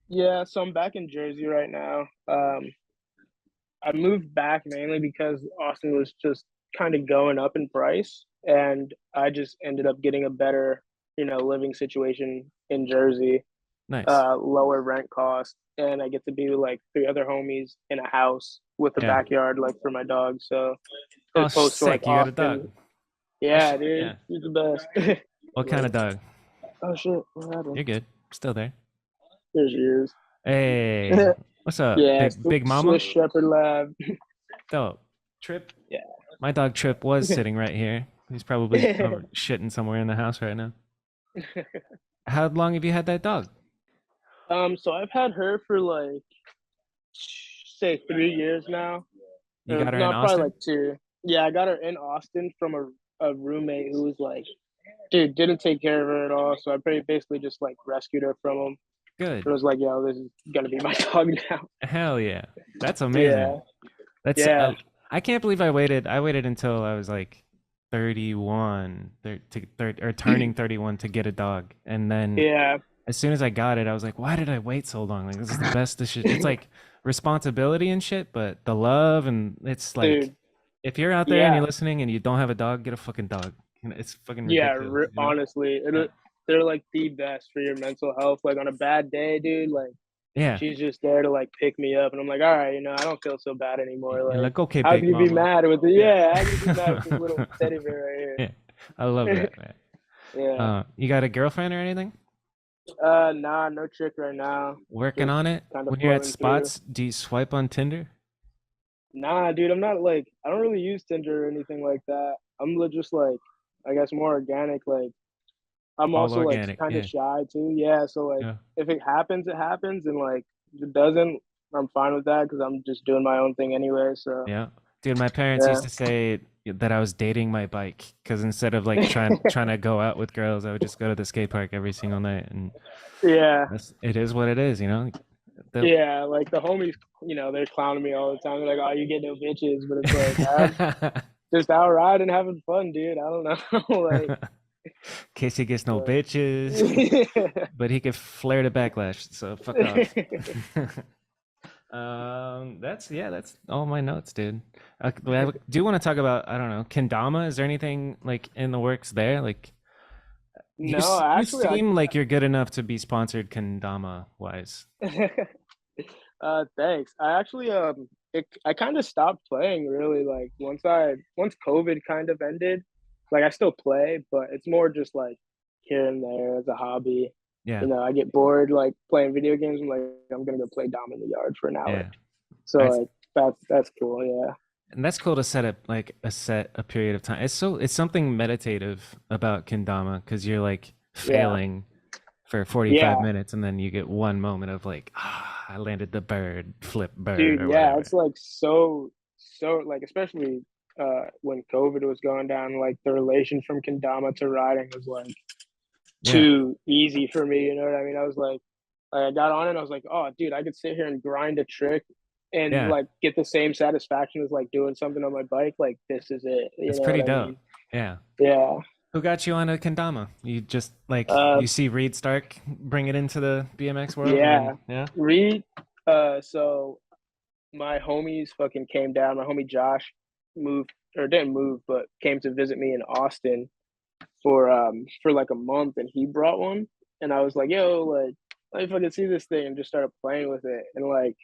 yeah. So I'm back in Jersey right now. I moved back mainly because Austin was just kind of going up in price, and I just ended up getting a better, living situation in Jersey, Nice. lower rent cost, and I get to be with like three other homies in a house with a Yeah. backyard like for my dog. So as Oh, opposed to like sick. You got a Austin, dog. yeah, dude, Yeah. he's the best. What kind of Like, dog? oh shit, what happened? You're good. Still there. There's yours. Hey, what's up? Yeah, Big mama? Swiss Shepherd Lab. Dope. Trip. Yeah. My dog Trip was sitting right here. He's probably shitting somewhere in the house right now. How long have you had that dog? So I've had her for like say 3 years now. You got her in No, probably Austin? like two. Yeah, I got her in Austin from a roommate who was like, dude, didn't take care of her at all. So I pretty basically just like rescued her from him. It Good. was like, yo, this is gonna be my dog now. Hell yeah. That's Yeah, amazing. That's yeah, I can't believe I waited. I waited until I was like 31 or turning 31 to get a dog. And then Yeah, as soon as I got it, I was like, why did I wait so long? Like, this is the best this shit. It's like responsibility and shit, but the love, and it's like, dude. if you're out there and Yeah, you're listening and you don't have a dog, get a fucking dog. It's fucking yeah. ridiculous, you know? Honestly, Yeah. they're like the best for your mental health. Like on a bad day, dude. Like Yeah. she's just there to like pick me up, and I'm like, all right, I don't feel so bad anymore. You're Like, like, okay, how can big you be mama. mad with it? Yeah. Yeah, how can you be mad with this little teddy bear right Yeah. I love here? that, man. Yeah. You got a girlfriend or anything? Nah, no chick right now. Working Just on it? kind of When you're at floating through. spots, do you swipe on Tinder? Nah, dude, I'm not like I don't really use Tinder or anything like that. Just like I guess more organic. Like I'm All also like organic. kind of Yeah. shy too. Yeah, so like Yeah. if it happens, it happens, and like if it doesn't, I'm fine with that because I'm just doing my own thing anyway. So Yeah. Dude, my parents yeah, used to say that I was dating my bike because instead of like trying to go out with girls, I would just go to the skate park every single night, and yeah, it is what it is, you know. The yeah. Like the homies, they're clowning me all the time. They're like, "Oh, you get no bitches," but it's like I'm just out riding, having fun, dude. I don't know, like. Casey gets no But bitches, but he could flare the backlash. So fuck off. That's all my notes, dude. But I do want to talk about, I don't know, Kendama. Is there anything like in the works there? Like No, you actually, seem like you're good enough to be sponsored Kendama wise. I thanks. I actually I kind of stopped playing really like once COVID kind of ended. Like I still play, but it's more just like here and there as a hobby. Yeah, I get bored like playing video games. I'm like I'm gonna go play Dom in the yard for an hour. yeah. So I like that's cool. Yeah. And that's cool to set up like a period of time. It's something meditative about Kendama because you're like Yeah. failing for 45 Yeah. minutes and then you get one moment of like, ah, I landed the bird, flip bird Dude, or yeah, whatever. it's like so like especially when COVID was going down, like the relation from kendama to riding was like Yeah, too easy for me, you know what I mean? I was like I got on it and I was like, oh dude, I could sit here and grind a trick and yeah. like get the same satisfaction as like doing something on my bike. Like this is it, you It's know pretty what I dope. mean? Yeah. Yeah. Who got you on a kendama? You just like Uh you see Reed Stark bring it into the BMX world, and then yeah. yeah, Reed, so my homies fucking came down. My homie Josh moved or didn't move, but came to visit me in Austin for like a month, and he brought one, and I was like, yo, like let me fucking see this thing, and just started playing with it, and like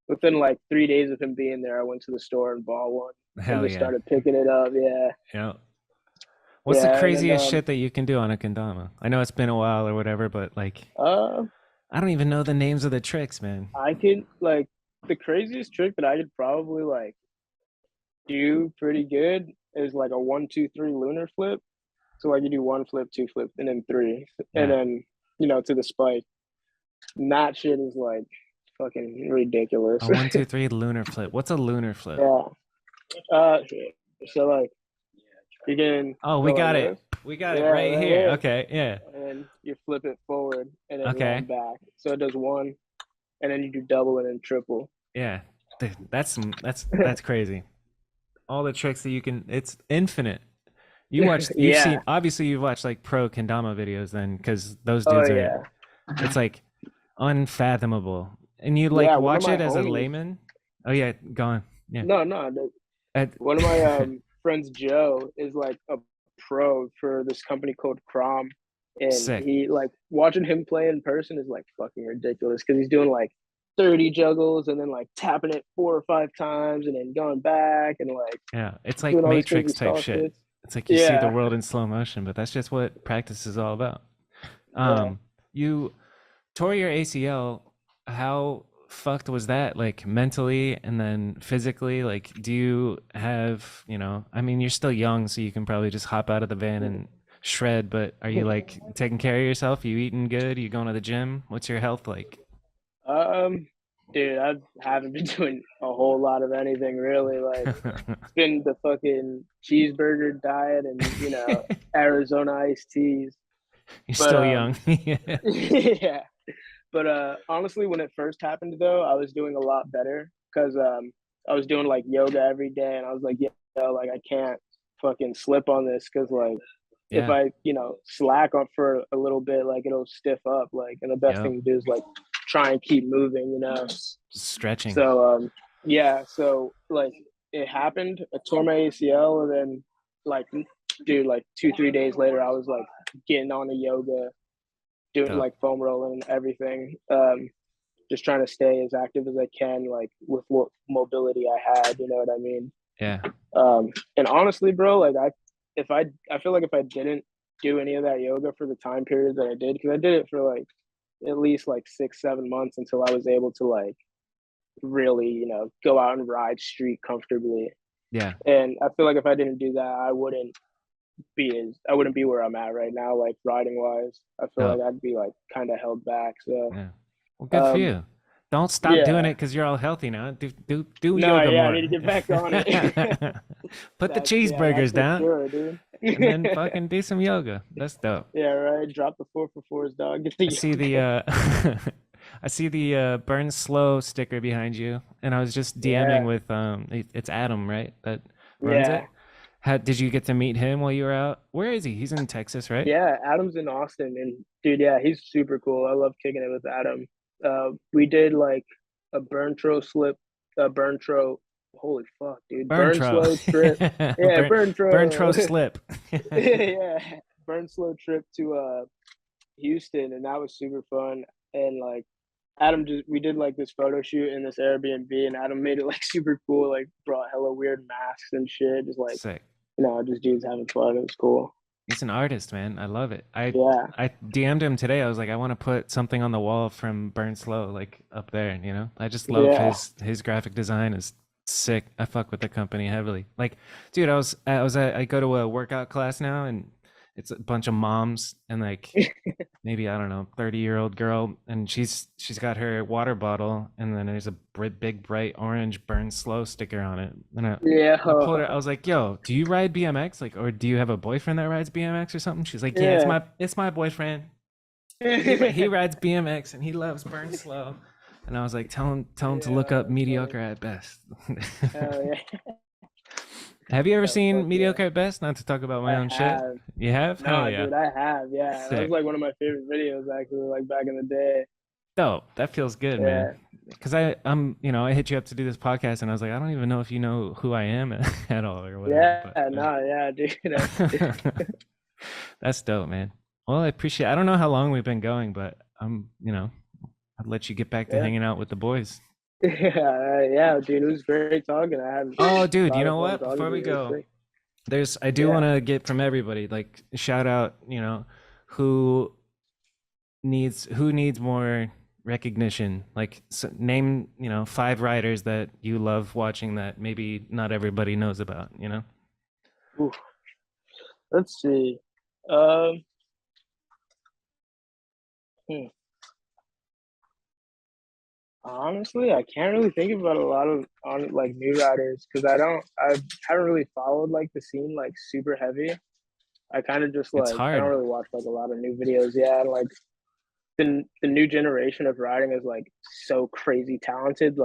within like 3 days of him being there, I went to the store and bought one and hell just yeah, started picking it up. Yeah, yeah. What's the yeah, and then craziest shit that you can do on a kendama? I know it's been a while or whatever, but like uh, I don't even know the names of the tricks, man. I could like the craziest trick that I could probably like do pretty good is like a 1, 2, 3 lunar flip. So like you do one flip, two flip, and then three, and Yeah. then to the spike. And that shit is like fucking ridiculous. A 1, 2, 3 lunar flip. What's a lunar flip? Yeah. Uh, so like you can Oh, we go like got it. this. We got it Yeah, right right here. here. Okay, yeah. And then you flip it forward and then Okay. land back. So it does one, and then you do double and then triple. Yeah. Dude, that's crazy. All the tricks that you can, it's infinite. You've Yeah. seen, obviously you've watched like pro kendama videos then, because those Oh dudes are, yeah. it's like unfathomable. And you like Yeah. One of watch my it as a homies. layman. Oh yeah, go on. Yeah. No, no. At, One of my friends, Joe, is like a pro for this company called Crom, and sick. he like watching him play in person is like fucking ridiculous because he's doing like 30 juggles and then like tapping it 4 or 5 times and then going back and like Yeah. It's like doing all these crazy Matrix type stall shit. shits. It's like you see the Yeah, world in slow motion, but that's just what practice is all about. yeah. You tore your ACL. How fucked was that? Like mentally and then physically? Like, do you have, I mean, you're still young, so you can probably just hop out of the van and shred, but are you like taking care of yourself? You eating good? You going to the gym? What's your health like? um, dude, I haven't been doing a whole lot of anything really. Like it's been the fucking cheeseburger diet and Arizona iced teas. You're But still young. Yeah. yeah. But honestly, when it first happened though, I was doing a lot better because I was doing like yoga every day, and I was like, yeah, like I can't fucking slip on this because like if Yeah. I slack on for a little bit, like it'll stiff up. Like, and the best Yep. thing to do is like try and keep moving. Stretching. So yeah, so like it happened. I tore my ACL, and then like dude, like 2 3 days later, I was like getting on the yoga, doing Dope. like foam rolling and everything. Just trying to stay as active as I can, like with what mobility I had. You know what I mean? Yeah. And honestly, bro, like I feel like if I didn't do any of that yoga for the time period that I did, because I did it for like at least like 6 7 months until I was able to like really, go out and ride street comfortably. Yeah. And I feel like if I didn't do that, I wouldn't be where I'm at right now, like riding wise. I feel like Dope. I'd be like kind of held back. So Yeah. Well, good for um you. Don't stop doing yeah. it because you're all healthy now. Do No, yoga yeah, I more. need to get back on it. Put the That's cheeseburgers for down sure, dude. and then fucking do some yoga. That's dope. Yeah, right. Drop the 4 for 4s, dog. Get the I see the yoga. I see the Burnslow sticker behind you, and I was just DMing Yeah, with it's Adam, right? That runs yeah, it. How did you get to meet him while you were out? Where is he? He's in Texas, right? yeah. Adam's in Austin, and dude, yeah, he's super cool. I love kicking it with Adam. We did like a burn tro. Holy fuck, dude, burn Burntro. slow trip. Yeah, burn tro. Burntro slip. Yeah, burn slow trip to Houston, and that was super fun. And like Adam just we did like this photo shoot in this Airbnb, and Adam made it like super cool. Like brought hella weird masks and shit. Just like Sick. just dudes having fun. It was cool. He's an artist, man. I love it. Yeah, I DM'd him today. I was like, I want to put something on the wall from Burnslow, like up there. You know, I just love yeah, his graphic design is sick. I fuck with the company heavily. Like, dude, I go to a workout class now, and it's a bunch of moms and like maybe I don't know 30-year-old girl, and she's got her water bottle, and then there's a big bright orange burn slow sticker on it, and yeah, I pulled her. I was like, "Yo, do you ride BMX? Like, or do you have a boyfriend that rides BMX or something?" She's like, "Yeah, yeah. it's my boyfriend. He rides BMX and he loves burn slow." And I was like, tell him to look Yeah, up that's mediocre funny. at best." Hell yeah. Have you ever Oh, fuck seen yeah. mediocre at best? Not to talk about my I own shit. have. You have? Hell Nah, yeah. dude, I have. Yeah, that was Sick. like one of my favorite videos actually, like back in the day. Dope. That feels good, man. Yeah, Because I hit you up to do this podcast, and I was like, I don't even know if you know who I am at all or whatever. yeah, But nah, yeah, dude. that's dope, man. Well, I appreciate. I don't know how long we've been going, but I'll let you get back to Yeah, hanging out with the boys. yeah, yeah, dude. It was great talking. I had Oh, a dude, you lot of know fun what? talking Before to we you. It was go, sick. I do Yeah. want to get from everybody like shout out, who who needs more recognition. Like name, 5 riders that you love watching that maybe not everybody knows about. Oof. Let's see. Um, hmm. Honestly, I can't really think about a lot of on like new riders because I haven't really followed like the scene like super heavy. I kind of just It's like I don't hard. really watch like a lot of new videos. Yeah, and like the new generation of riding is like so crazy talented.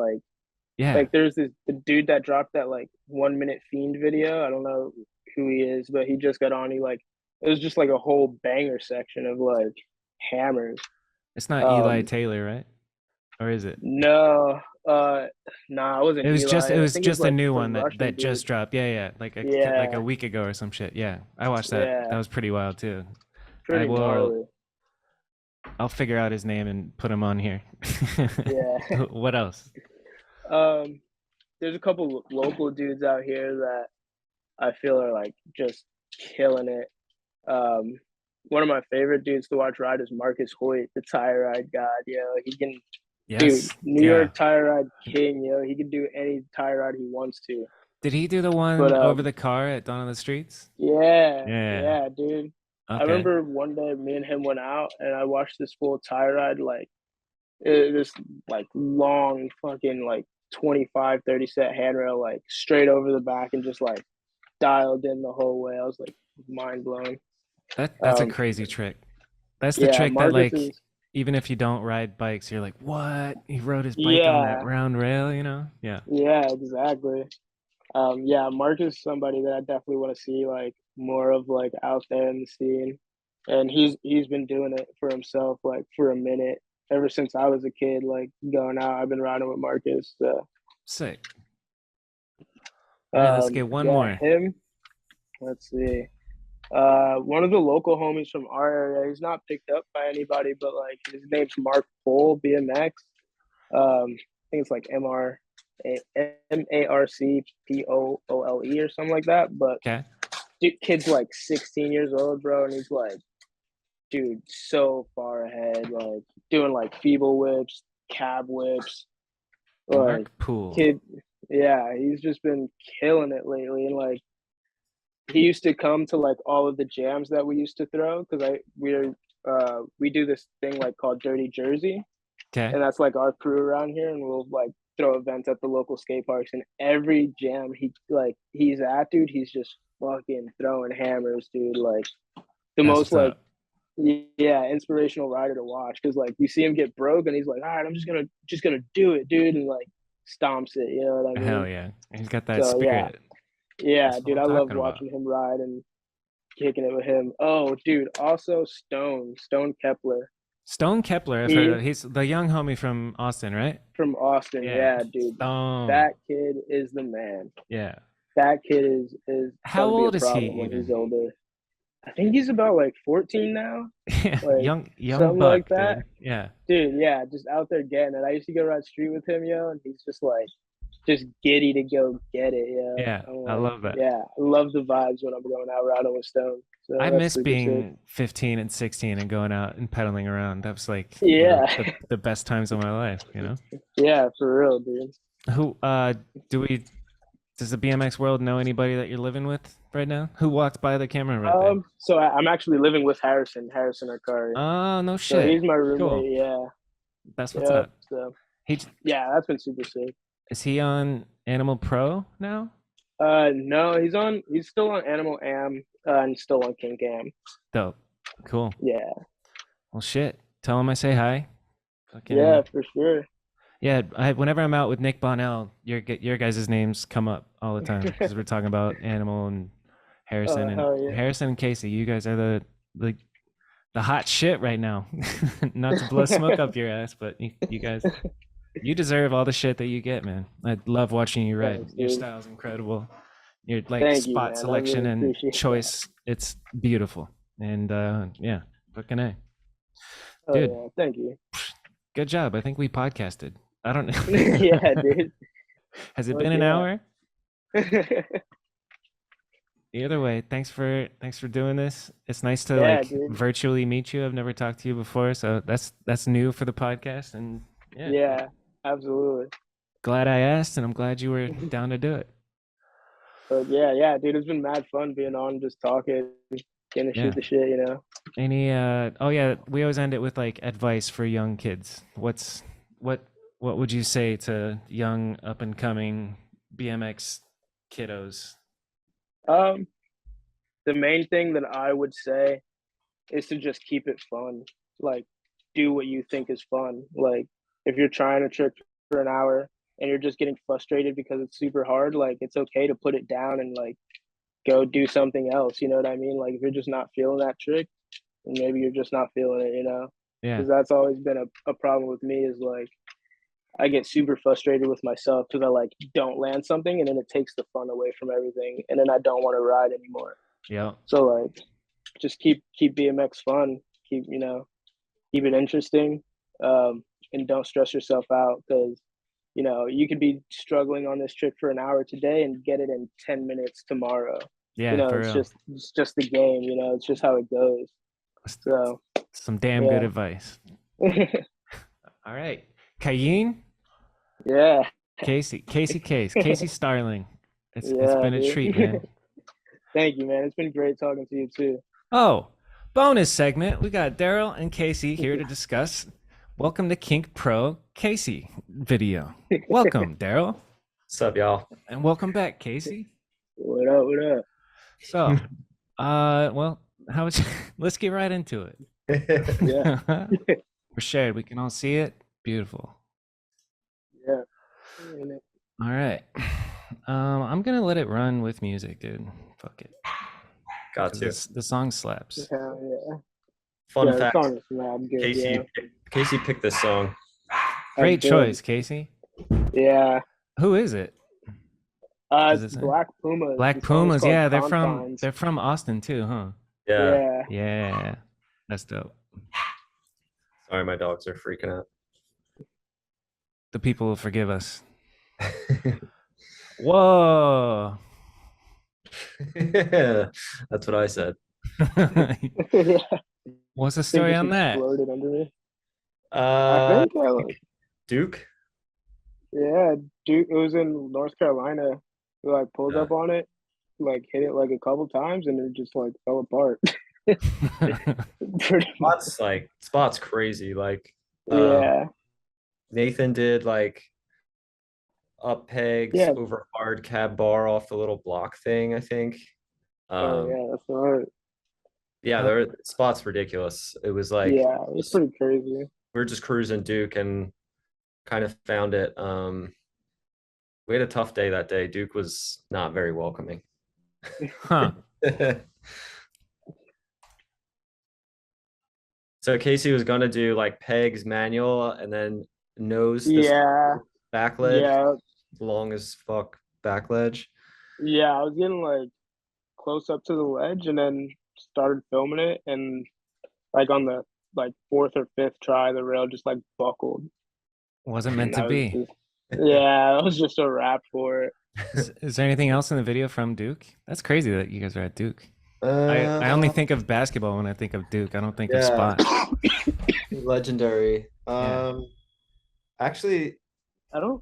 Yeah. Like there's the dude that dropped that like 1 minute fiend video. I don't know who he is, but he just got on. It was just like a whole banger section of like hammers. It's not Eli Um, Taylor, right? Or is it? no, nah, it wasn't It Eli. I was think it was just a like new one some that Russian dude. just dropped. Yeah, yeah, like a Yeah, week ago or some shit. Yeah, I watched that. That yeah, was pretty wild too. I pretty will. gnarly. I'll figure out his name and put him on here. Yeah. What else? um, there's a couple local dudes out here that I feel are like just killing it. One of my favorite dudes to watch ride is Marcus Hoyt, the tire ride god. He can, dude, Yes. New Yeah. York tire ride king. He can do any tire ride he wants to. Did he do the But one over the car at Dawn of the Streets? yeah, Yeah. yeah, dude. I Okay. remember one day me and him went out and I watched this full tire ride, like this like long fucking like 25 30 set handrail, like straight over the back and just like dialed in the whole way. I was like mind blown. That's a Um, crazy trick. That's the yeah, trick that Marcus like is. even if you don't ride bikes, you're like, what? He rode his bike on that Yeah, round rail, you know? Yeah. yeah, exactly. Yeah, Mark is somebody that I definitely want to see like more of like out there in the scene, and he's been doing it for himself like for a minute. Ever since I was a kid, like going out, I've been riding with Marcus. So, Sick. All right, let's get one yeah, more. him. Let's see. One of the local homies from our area. He's not picked up by anybody, but like his name's Mark Pole BMX. I think it's like MarCPoole or something like that. But Okay. dude, kid's like 16 years old, bro, and he's like, dude, so far ahead, like doing like feeble whips, cab whips, like Mark Poole. kid. Yeah, he's just been killing it lately, and like he used to come to like all of the jams that we used to throw because we do this thing like called Dirty Jersey, Okay. and that's like our crew around here, and we'll like throw events at the local skate parks, and every jam he's at, dude, he's just fucking throwing hammers, dude. Like the That's most what's like up. yeah, inspirational rider to watch because like you see him get broke and he's like, all right, I'm just gonna do it, dude, and like stomps it, you know what I Hell mean? yeah. He's got that So yeah, spirit. yeah, That's what dude, I'm I love talking about. watching him ride and kicking it with him. Oh, dude, also Stone Kepler. Stone Kepler, I've heard He of. He's the young homie from Austin, right? from Austin, Yeah. yeah, dude. Stone. That kid is the man. Yeah. That kid is How gonna be a old is he problem when he's even? older. I think he's about like 14 now, Yeah, like young something like buck, that. dude. Yeah. Dude, yeah, just out there getting it. I used to go ride street with him, yo, and he's just like just giddy to go get it, yo. Yeah. I'm I like, love that. yeah, I love the vibes when I'm going out riding with Stone. So I that's miss super sick. being 15 and 16 and going out and pedaling around. That was like, Yeah, the best times of my life. yeah, for real, dude. Who do we does the BMX world know anybody that you're living with right now? Who walked by the camera right there? So I'm actually living with Harrison Arcari. Oh, no So shit. he's my Cool. roommate. Yeah, That's what's yep. up. So He yeah, that's been super sick. is he on Animal Pro now? No, he's still on Animal Am, and still on King Cam. Dope. Cool. Yeah, Well, shit. Tell him I say hi. yeah, Fucking for sure. yeah. Whenever I'm out with Nick Bonnell, your guys' names come up all the time because we're talking about Animal and Harrison Hell yeah. Harrison and Casey. You guys are the hot shit right now. Not to blow smoke up your ass, but you guys, you deserve all the shit that you get, man. I love watching you ride. Thanks, Your dude. style's incredible. Your like Thank you, spot man. I selection really and appreciate that. choice, it's beautiful. And yeah, fucking A. Oh Dude, yeah, thank you. good job. I think we podcasted. I don't know. Yeah, dude. Has it Fuck been an yeah. hour? Either way, thanks for doing this. It's nice to Yeah, like dude. virtually meet you. I've never talked to you before, so that's new for the podcast. And yeah, Yeah, absolutely. glad I asked, and I'm glad you were down to do it. But yeah, dude, it's been mad fun being on, just talking, getting to Yeah. shoot the shit, you know. Any oh yeah, we always end it with like advice for young kids. What what would you say to young up and coming BMX kiddos? Um, the main thing that I would say is to just keep it fun. Like, do what you think is fun. Like, if you're trying a trick for an hour and you're just getting frustrated because it's super hard, like, it's okay to put it down and like go do something else. You know what I mean? Like, if you're just not feeling that trick, then maybe you're just not feeling it. You know, Yeah. because that's always been a problem with me is like I get super frustrated with myself because I like don't land something and then it takes the fun away from everything and then I don't want to ride anymore. Yeah. So like just keep BMX fun, keep it interesting, and don't stress yourself out because you could be struggling on this trick for an hour today and get it in 10 minutes tomorrow. Yeah, for It's real. just the game. It's just how it goes. So Some damn good yeah, advice. All right. Cayenne, yeah, Casey Starling. It's yeah, been a treat, dude. man. Thank you, man. It's been great talking to you too. Oh, bonus segment. We got Daryl and Casey here to discuss Welcome to Kink Pro Casey video. Welcome, Daryl. What's up, y'all? And welcome back, Casey. What up? What up? So, well, let's get right into it. Yeah. We're shared. We can all see it. Beautiful. Yeah. And All right. I'm gonna let it run with music, dude. Fuck it, Got to. because the song slaps. yeah. Fun Yeah, the fact: song is mad good. Yeah. Casey picked this song. I Great did. choice, Casey. Yeah. Who is it? Does it It's say? Black Pumas. Black The song's Pumas. called Yeah, Confines. they're from Austin too, huh? Yeah. Yeah. Yeah, that's dope. Sorry, my dogs are freaking out. The people will forgive us. Whoa. Yeah, that's what I said. Yeah. What's the I think story this on that? exploded under me. I Uh, think like Duke. yeah, Duke. It was in North Carolina. We like pulled Yeah. up on it, like hit it like a couple times, and it just like fell apart. Pretty much. Spot's crazy. Like, Yeah. Nathan did like up pegs Yeah. over hard cab bar off the little block thing, I think. Oh Um, yeah, that's right. yeah, Yep. their spot's ridiculous. It was like Yeah, it was pretty crazy. we are just cruising Duke and kind of found it. We had a tough day that day. Duke was not very welcoming. Huh. So Casey was gonna do like pegs manual and then nose this Yeah. back ledge, Yeah. long as fuck back ledge. Yeah. I was getting like close up to the ledge and then started filming it, and like on the like fourth or fifth try, the rail just like buckled. Wasn't meant And to I was be. just yeah, it was just a wrap for it. Is there anything else in the video from Duke? That's crazy that you guys are at Duke. I only think of basketball when I think of Duke. I don't think of Yeah. Spot. Legendary. Yeah. Actually, I don't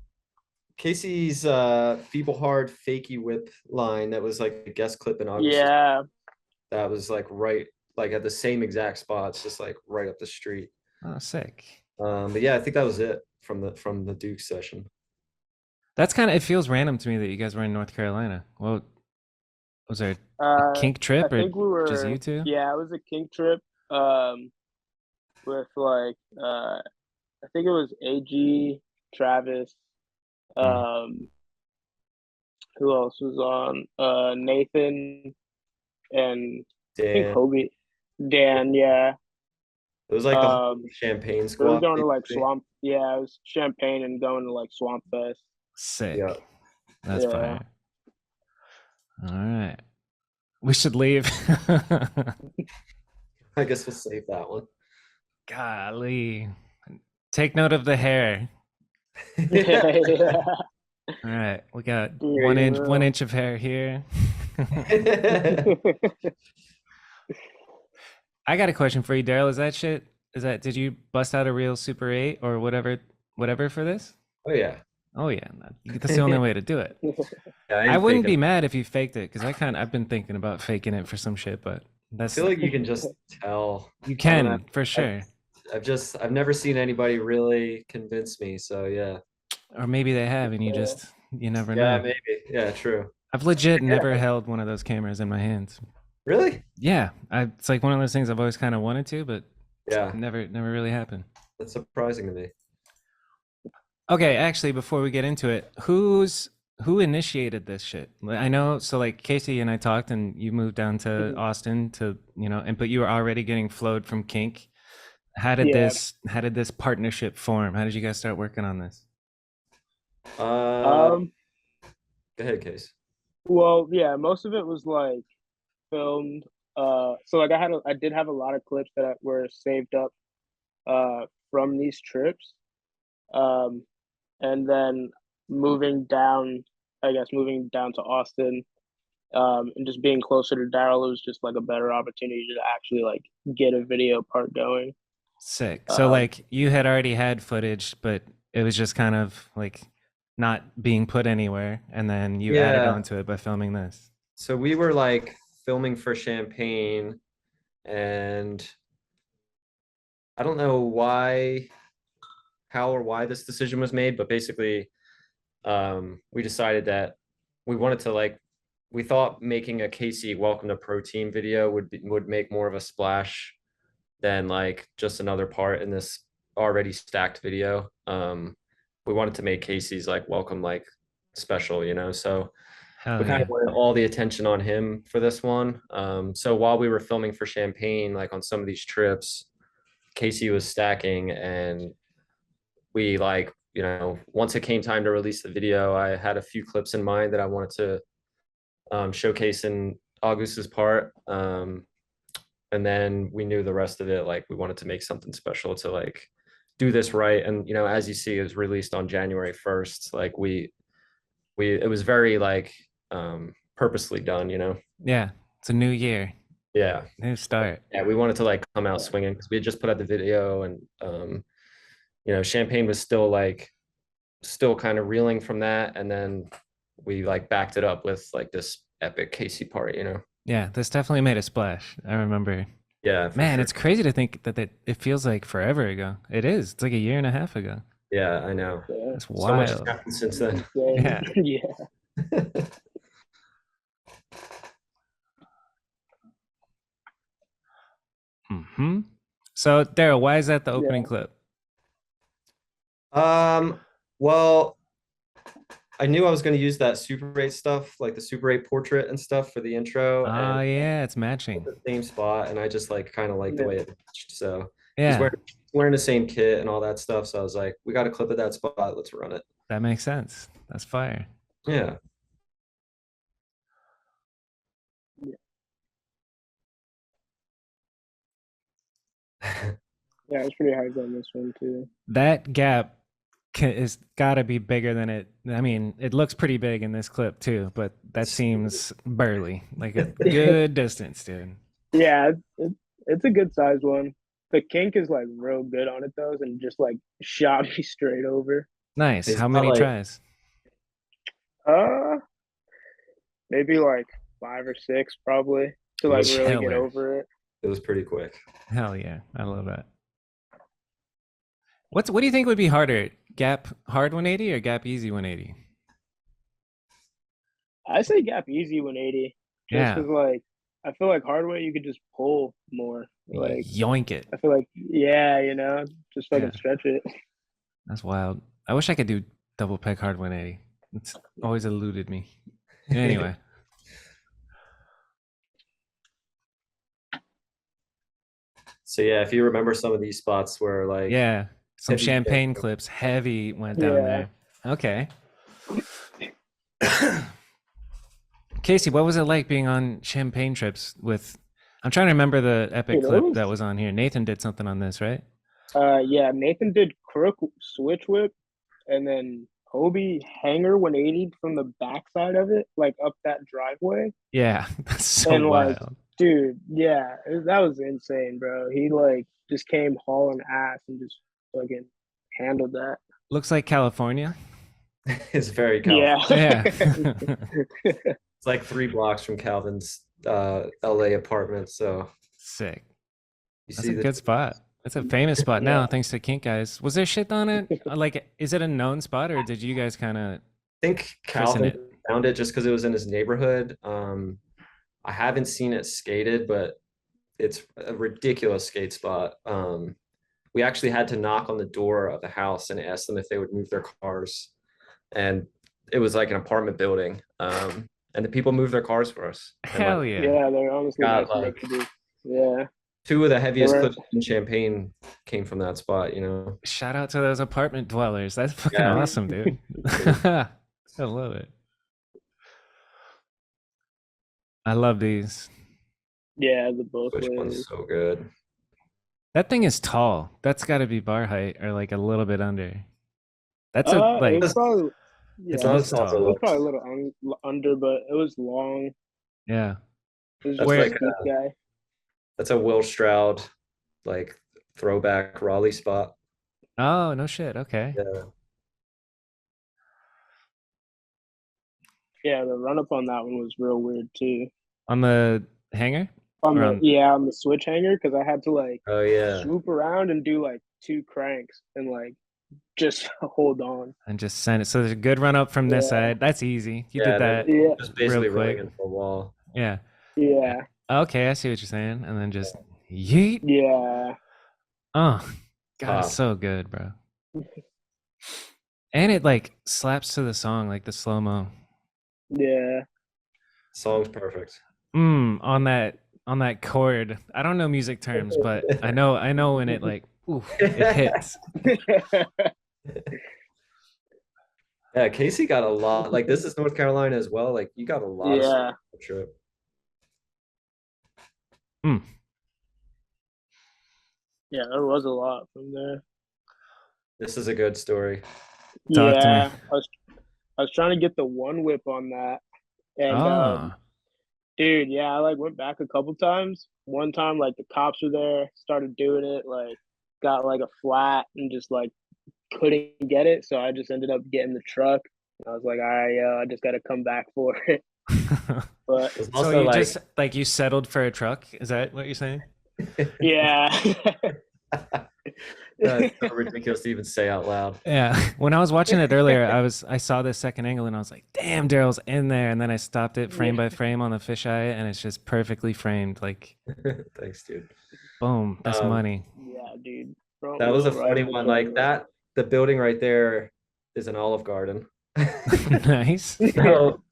Casey's feeble hard fakey whip line that was like a guest clip in August. yeah. That was like right like at the same exact spots, just like right up the street. Oh, sick. But yeah, I think that was it from the Duke session. That's kind of, it feels random to me that you guys were in North Carolina. Well, was there a I kink trip or think we just were you two? yeah, it was a kink trip. With like I think it was AG, Travis, Mm. um who else was on? Nathan and I think Dan, Hobie. Dan, yeah. it was like the whole Um champagne it was squad. going to like basically. Swamp yeah, it was Champagne and going to like Swamp Fest. Sick. Yeah. That's Yeah. fire. All right. We should leave. I guess we'll save that one. Golly. Take note of the hair. Yeah. All right. We got Yeah, one you inch, will. 1 inch of hair here. I got a question for you, Daryl. Did you bust out a real Super 8 or whatever for this? Oh yeah. Oh yeah, that's the only way to do it. Yeah, I ain't wouldn't be faking. mad if you faked it, because I've been thinking about faking it for some shit, but I that's feel like you can just tell. you I don't know. can for sure. I've never seen anybody really convince me. So yeah. Or maybe they have, and you never Yeah, know. maybe. Yeah, true. I've legit never held one of those cameras in my hands. Really? Yeah, it's like one of those things I've always kind of wanted to, but Yeah, never really happened. that's surprising to me. Okay, actually, before we get into it, who initiated this shit? I know, so like Casey and I talked, and you moved down to Austin to, but you were already getting flowed from Kink. How did Yeah. this partnership form? How did you guys start working on this? Go ahead, Case. Well, yeah, most of it was like filmed. So like I did have a lot of clips that were saved up from these trips. Um, and then moving down to Austin, and just being closer to Daryl, it was just like a better opportunity to actually like get a video part going. Sick. So like you had already had footage, but it was just kind of like not being put anywhere, and then you added Yeah. onto it by filming this. So we were like filming for Champagne, and I don't know how or why this decision was made, but basically, we decided that we wanted to we thought making a Casey Welcome to Pro Team video would make more of a splash than like just another part in this already stacked video. We wanted to make Casey's like welcome like special, you know. So we Hell kind yeah. of wanted all the attention on him for this one. So while we were filming for Champagne, like on some of these trips, Casey was stacking, and we like, you know, once it came time to release the video, I had a few clips in mind that I wanted to showcase in August's part. And then we knew the rest of it. Like we wanted to make something special to like do this right. And you know, as you see, it was released on January 1st. Like we it was very like purposely done, you know. Yeah. It's a new year, Yeah. new start. Yeah, we wanted to like come out swinging because we had just put out the video, and you know, Champagne was still like still kind of reeling from that, and then we like backed it up with like this epic Casey part, you know. Yeah, this definitely made a splash. I remember. Yeah, for Man, sure. it's crazy to think that it feels like forever ago. It is. It's like a year and a half ago. Yeah, I know. Yeah. That's So much has wild. happened since then. Yeah. Yeah. Hmm. So, Daryl, why is that the opening Yeah. clip? Well, I knew I was going to use that Super 8 stuff, like the Super 8 portrait and stuff for the intro, Oh, and yeah, it's matching. the same spot, and I just like kind of like the way it matched. So he's Yeah, wearing the same kit and all that stuff. So I was like, we got a clip at that spot. Let's run it. that makes sense. That's fire. Yeah. Yeah, it's pretty hard on this one too. That gap is got to be bigger than it. I mean, it looks pretty big in this clip too, but that seems burly, like a good distance, dude. Yeah, it's a good size one. The kink is like real good on it though, and just like shot me straight over. Nice. It's How not many like- tries? Maybe like 5 or 6 probably to like really get Killer. over it. It was pretty quick. Hell yeah, I love that. What do you think would be harder, gap hard 180 or gap easy 180? I say gap easy 180. Just Yeah. because like I feel like hardware you could just pull more. Like Yoink it. I feel like you know, just fucking Yeah. stretch it. That's wild. I wish I could do double peg hard 180. It's always eluded me. Anyway. So yeah, if you remember some of these spots where like Yeah. Some heavy champagne hit. clips. Heavy went down Yeah. there. Okay. Casey, what was it like being on champagne trips with I'm trying to remember the epic Dude, it clip was- that was on here. Nathan did something on this, right? Yeah, Nathan did crook switch whip, and then Hobie hanger 180 from the backside of it, like up that driveway. Yeah. That's so And, like, wild. Dude, yeah, that was insane, bro. He like just came hauling ass and just fucking handled that. Looks like California. it's very California. Yeah. Yeah. It's like 3 blocks from Calvin's LA apartment. So Sick. you That's see a the good spot. That's a famous spot now, Yeah. thanks to Kink Guys. Was there shit on it? Like, is it a known spot, or did you guys kind of? I think Christen Calvin it. found it just because it was in his neighborhood. I haven't seen it skated, but it's a ridiculous skate spot. We actually had to knock on the door of the house and ask them if they would move their cars. And it was like an apartment building. And the people moved their cars for us. And, Hell like, yeah. Yeah, they're honestly Got, nice enough to do. Yeah. 2 of the heaviest They were- clips in Champagne came from that spot, you know. Shout out to those apartment dwellers. That's fucking Yeah. awesome, dude. I love it. I love these. Yeah, the both Which one's ways. so good. That thing is tall. That's got to be bar height or like a little bit under. That's a It like. was probably It's yeah, looks it was tall. probably a little under, but it was long. Yeah. It was That's just like a deep guy. That's a Will Stroud like throwback Raleigh spot. Oh no shit. Okay. Yeah. Yeah, the run up on that one was real weird too. On the hanger. On Or the on- on the switch hanger because I had to like Oh yeah. swoop around and do like 2 cranks and like just hold on. And just send it. So there's a good run up from this Yeah. side. That's easy. You Yeah, did that. Yeah, Just basically real running quick. into a wall. Yeah. yeah, Okay, I see what you're saying. And then just yeet. yeah. Oh, God, it's so good, bro. And it like slaps to the song, like the slow mo. Yeah. Song's perfect. On that chord. I don't know music terms, but I know when it like it hits. Yeah, Casey got a lot. Like this is North Carolina as well. Like you got a lot of Yeah. trip. Yeah, there was a lot from there. This is a good story. Talk to me. Yeah. I was trying to get the one whip on that. And dude, yeah, I like went back a couple times. One time like the cops were there, started doing it, like got like a flat and just like couldn't get it. So I just ended up getting the truck. And I was like, all right, yo, I just gotta come back for it. But It's so also you like, just like you settled for a truck? Is that what you're saying? yeah. that's so ridiculous to even say out loud. Yeah. When I was watching it earlier, I saw this second angle and I was like, damn, Daryl's in there. And then I stopped it frame by frame on the fisheye and it's just perfectly framed. Like, Thanks, dude. boom, that's money. Yeah, dude. Front That was a wheel right funny in the one. driveway. Like that, the building right there is an Olive Garden. Nice. So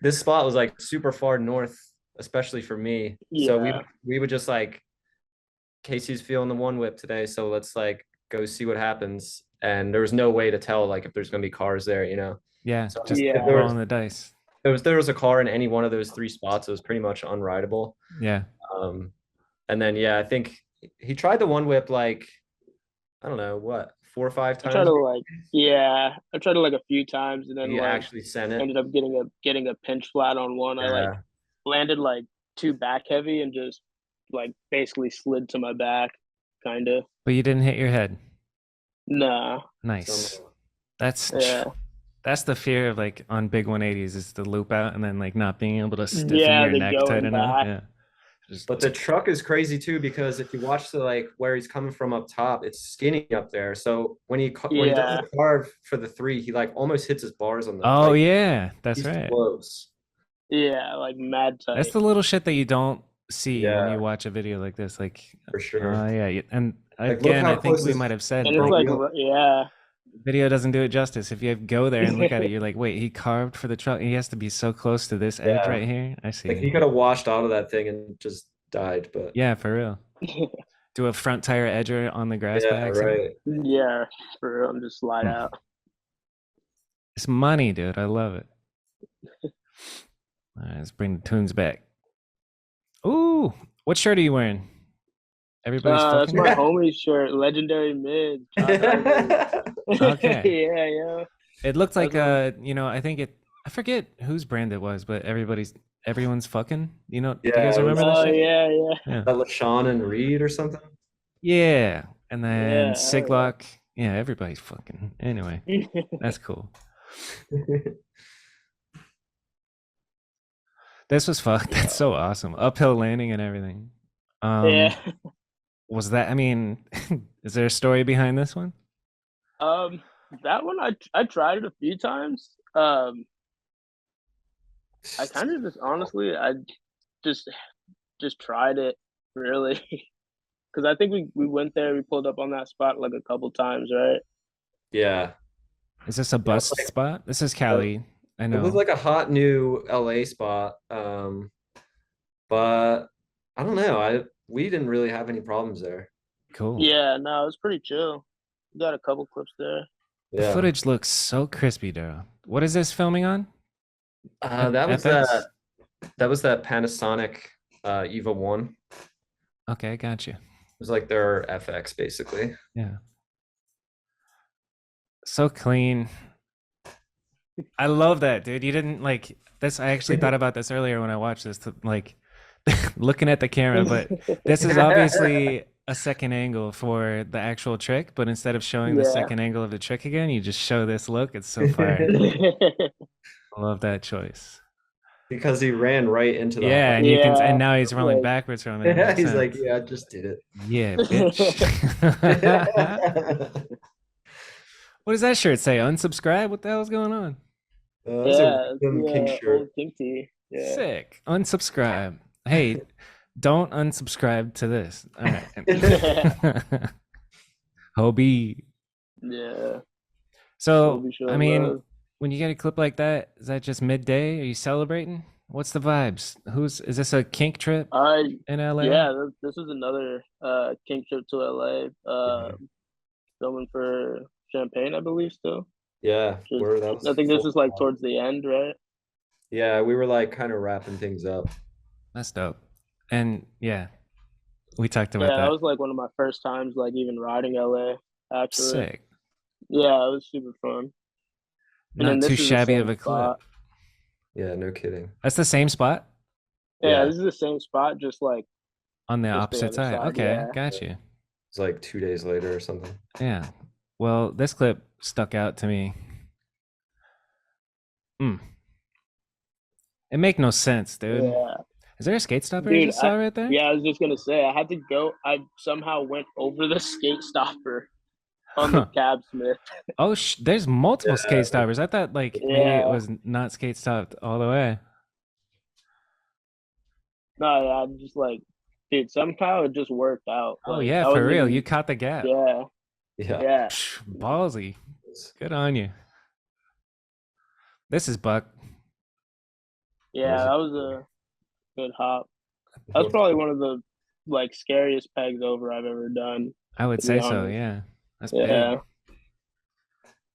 this spot was like super far north, especially for me. So Yeah. we would just like, Casey's feeling the one whip today, so let's like go see what happens. And there was no way to tell like if there's gonna be cars there, you know. Yeah, So just Yeah. rolling the dice. there was a car in any one of those three spots, it was pretty much unrideable. Yeah. And then yeah, I think he tried the one whip like I don't know what 4 or 5 I times. tried to like I tried to like a few times and then He like actually sent it. ended up getting a pinch flat on one. I like landed like too back heavy and just like basically slid to my back, kind of. But you didn't hit your head. Nah. Nice. Yeah. That's the fear of like on big 180s is the loop out and then like not being able to stiffen your the neck going tight enough. back. Yeah. Just, But the truck is crazy too because if you watch the like where he's coming from up top, it's skinny up there. So when he does the carve for the 3, he like almost hits his bars on the. Oh like, yeah, that's he's right. Close. Yeah, like mad tight. That's the little shit that you don't see when you watch a video like this. Like for sure. Yeah, and like, again, I think we might have said. And it's like video doesn't do it justice. If you go there and look at it, you're like, wait, he carved for the truck. He has to be so close to this edge right here. I see. Like he could have washed out of that thing and just died, but yeah, for real. Do a front tire edger on the grass by accident. Right. Yeah, for real. And just slide out. It's money, dude. I love it. All right, let's bring the tunes back. Ooh, what shirt are you wearing? Everybody's that's my homie's shirt, Legendary Mid. Okay. Yeah. It looked like I think I forget whose brand it was, but everyone's fucking. You know, do you guys remember that shit? Yeah. That LaShawn and Reed or something. Yeah, and then Siglock. Yeah, everybody's fucking. Anyway, that's cool. This was fucked. That's so awesome. Uphill landing and everything. Was that? I mean, is there a story behind this one? That one I tried it a few times. I kind of just honestly I just tried it really because I think we went there, we pulled up on that spot like a couple times, right? Yeah. Is this a bus spot? This is Cali. I know. It was like a hot new LA spot. But I don't know. We didn't really have any problems there. Cool. Yeah, no, it was pretty chill. We got a couple clips there. The footage looks so crispy, Daryl. What is this filming on? That was that Panasonic Eva 1. Okay, got you. It was like their FX basically. Yeah. So clean. I love that, dude. You didn't like this. I actually thought about this earlier when I watched this, like looking at the camera, but this is obviously a second angle for the actual trick, but instead of showing the second angle of the trick again, you just show this look. It's so fire. I love that choice. Because he ran right into the and you can, and now he's rolling backwards from it. Yeah, he's like, yeah, I just did it. Yeah, bitch. What does that shirt say? Unsubscribe? What the hell's going on? King shirt. King tee. Yeah. Sick. Unsubscribe. Hey, don't unsubscribe to this. All right. Hobie. Yeah. So, Kobe I showing mean, love. when you get a clip like that, is that just midday? Are you celebrating? What's the vibes? Is this a kink trip I in LA? yeah, this was another kink trip to LA. Mhm. Filming for Champagne, I believe still. Yeah, Just that I was think this full. is like towards the end, right? Yeah, we were like kind of wrapping things up. That's dope. And yeah, we talked about Yeah, that that. was like one of my first times like even riding LA, actually. Sick. Yeah, it was super fun. And Not then too this is the shabby of same a clip. spot. Yeah, no kidding. That's the same spot Yeah, Yeah, this is the same spot, just like on the just the opposite other side. side. Okay, Yeah. got you. it's like 2 days later or something. Yeah. Well, this clip stuck out to me. Mm. It make no sense, dude. Yeah. Is there a skate stopper I Dude, just saw right there? I was just gonna say I had to go. I somehow went over the skate stopper on the Huh. cab Smith. Oh, there's multiple skate Yeah, stoppers. I thought like maybe it Yeah. was not skate stopped all the way. No, yeah, I'm just like, dude, somehow it just worked out. Oh Like yeah, I for wasn't real. You even caught the gap. yeah, yeah. yeah. Ballsy. Good on you. This is Buck. Yeah, that was a good hop. That's North- probably one of the like scariest pegs over I've ever done, I would to be say so. honest. Yeah, that's big. Yeah.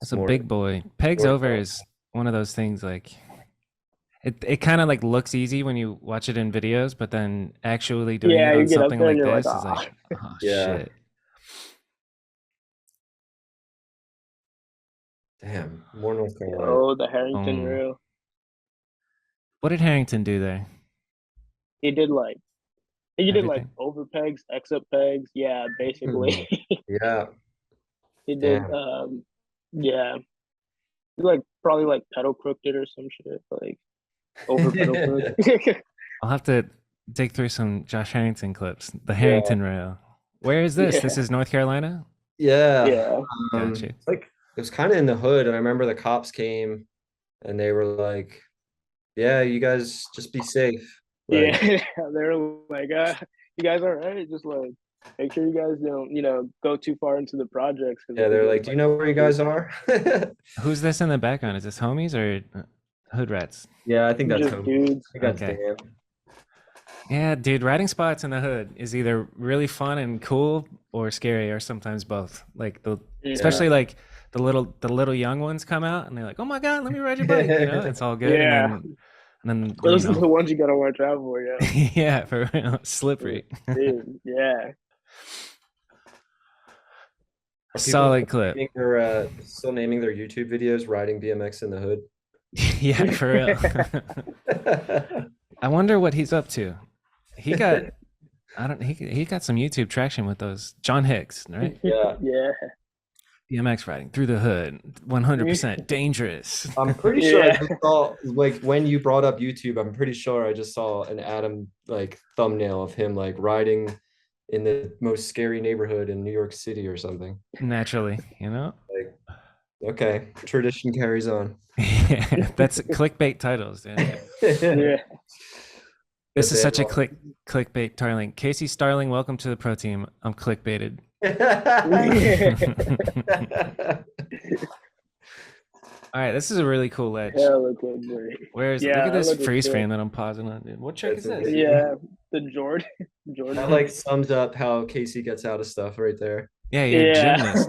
That's a more, big boy. Pegs more over is one of those things like it kind of like looks easy when you watch it in videos, but then actually doing Yeah, it you on get up something there and like you're like, this is ah. like, oh Yeah. shit. Damn, more North Carolina. Oh, the Harrington Um, reel. what did Harrington do there? He did like Everything. over pegs, exit pegs. Yeah, basically. Yeah, He did damn. yeah. He like probably like pedal crooked it or some shit. Like over pedal crooked. I'll have to dig through some Josh Harrington clips. The Yeah, Harrington rail. Where is this? This Yeah. is North Carolina? yeah. Yeah. Gotcha. It's like it was kind of in the hood, and I remember the cops came, and they were like, "Yeah, you guys just be safe." Like, Yeah. They're like, you guys all right? Just like make sure you guys don't, go too far into the projects because yeah, it could they're get like, "Do you know where you guys are?" Who's this in the background? Is this homies or hood rats? Yeah, I think that's just home. I dudes. think that's Okay. Dan. Yeah, dude, riding spots in the hood is either really fun and cool or scary or sometimes both. Like Yeah. especially like the little young ones come out and they're like, "Oh my God, let me ride your bike." It's all good. Yeah. And then Those are the ones you gotta watch out for, yeah. yeah, for real, slippery. Dude, yeah. Are people Solid clip. still naming their YouTube videos "Riding BMX in the Hood"? Yeah, for real. I wonder what he's up to. He got he got some YouTube traction with those John Hicks, right? Yeah, Yeah. BMX riding through the hood, 100% dangerous. I'm pretty sure I Yeah. just saw like when you brought up YouTube. I'm pretty sure I just saw an Adam like thumbnail of him like riding in the most scary neighborhood in New York City or something. Naturally, Like, okay, tradition carries on. Yeah, that's clickbait titles, dude. Yeah. This is such a clickbait, Starling. Casey Starling, welcome to the pro team. I'm clickbaited. All right, this is a really cool ledge. Hella good, boy. Look Yeah, at this that looks freeze good. frame that I'm pausing on, dude. What trick is That's this? amazing. Yeah. The Jordan. That like sums up how Casey gets out of stuff right there. Yeah, you're a gymnast.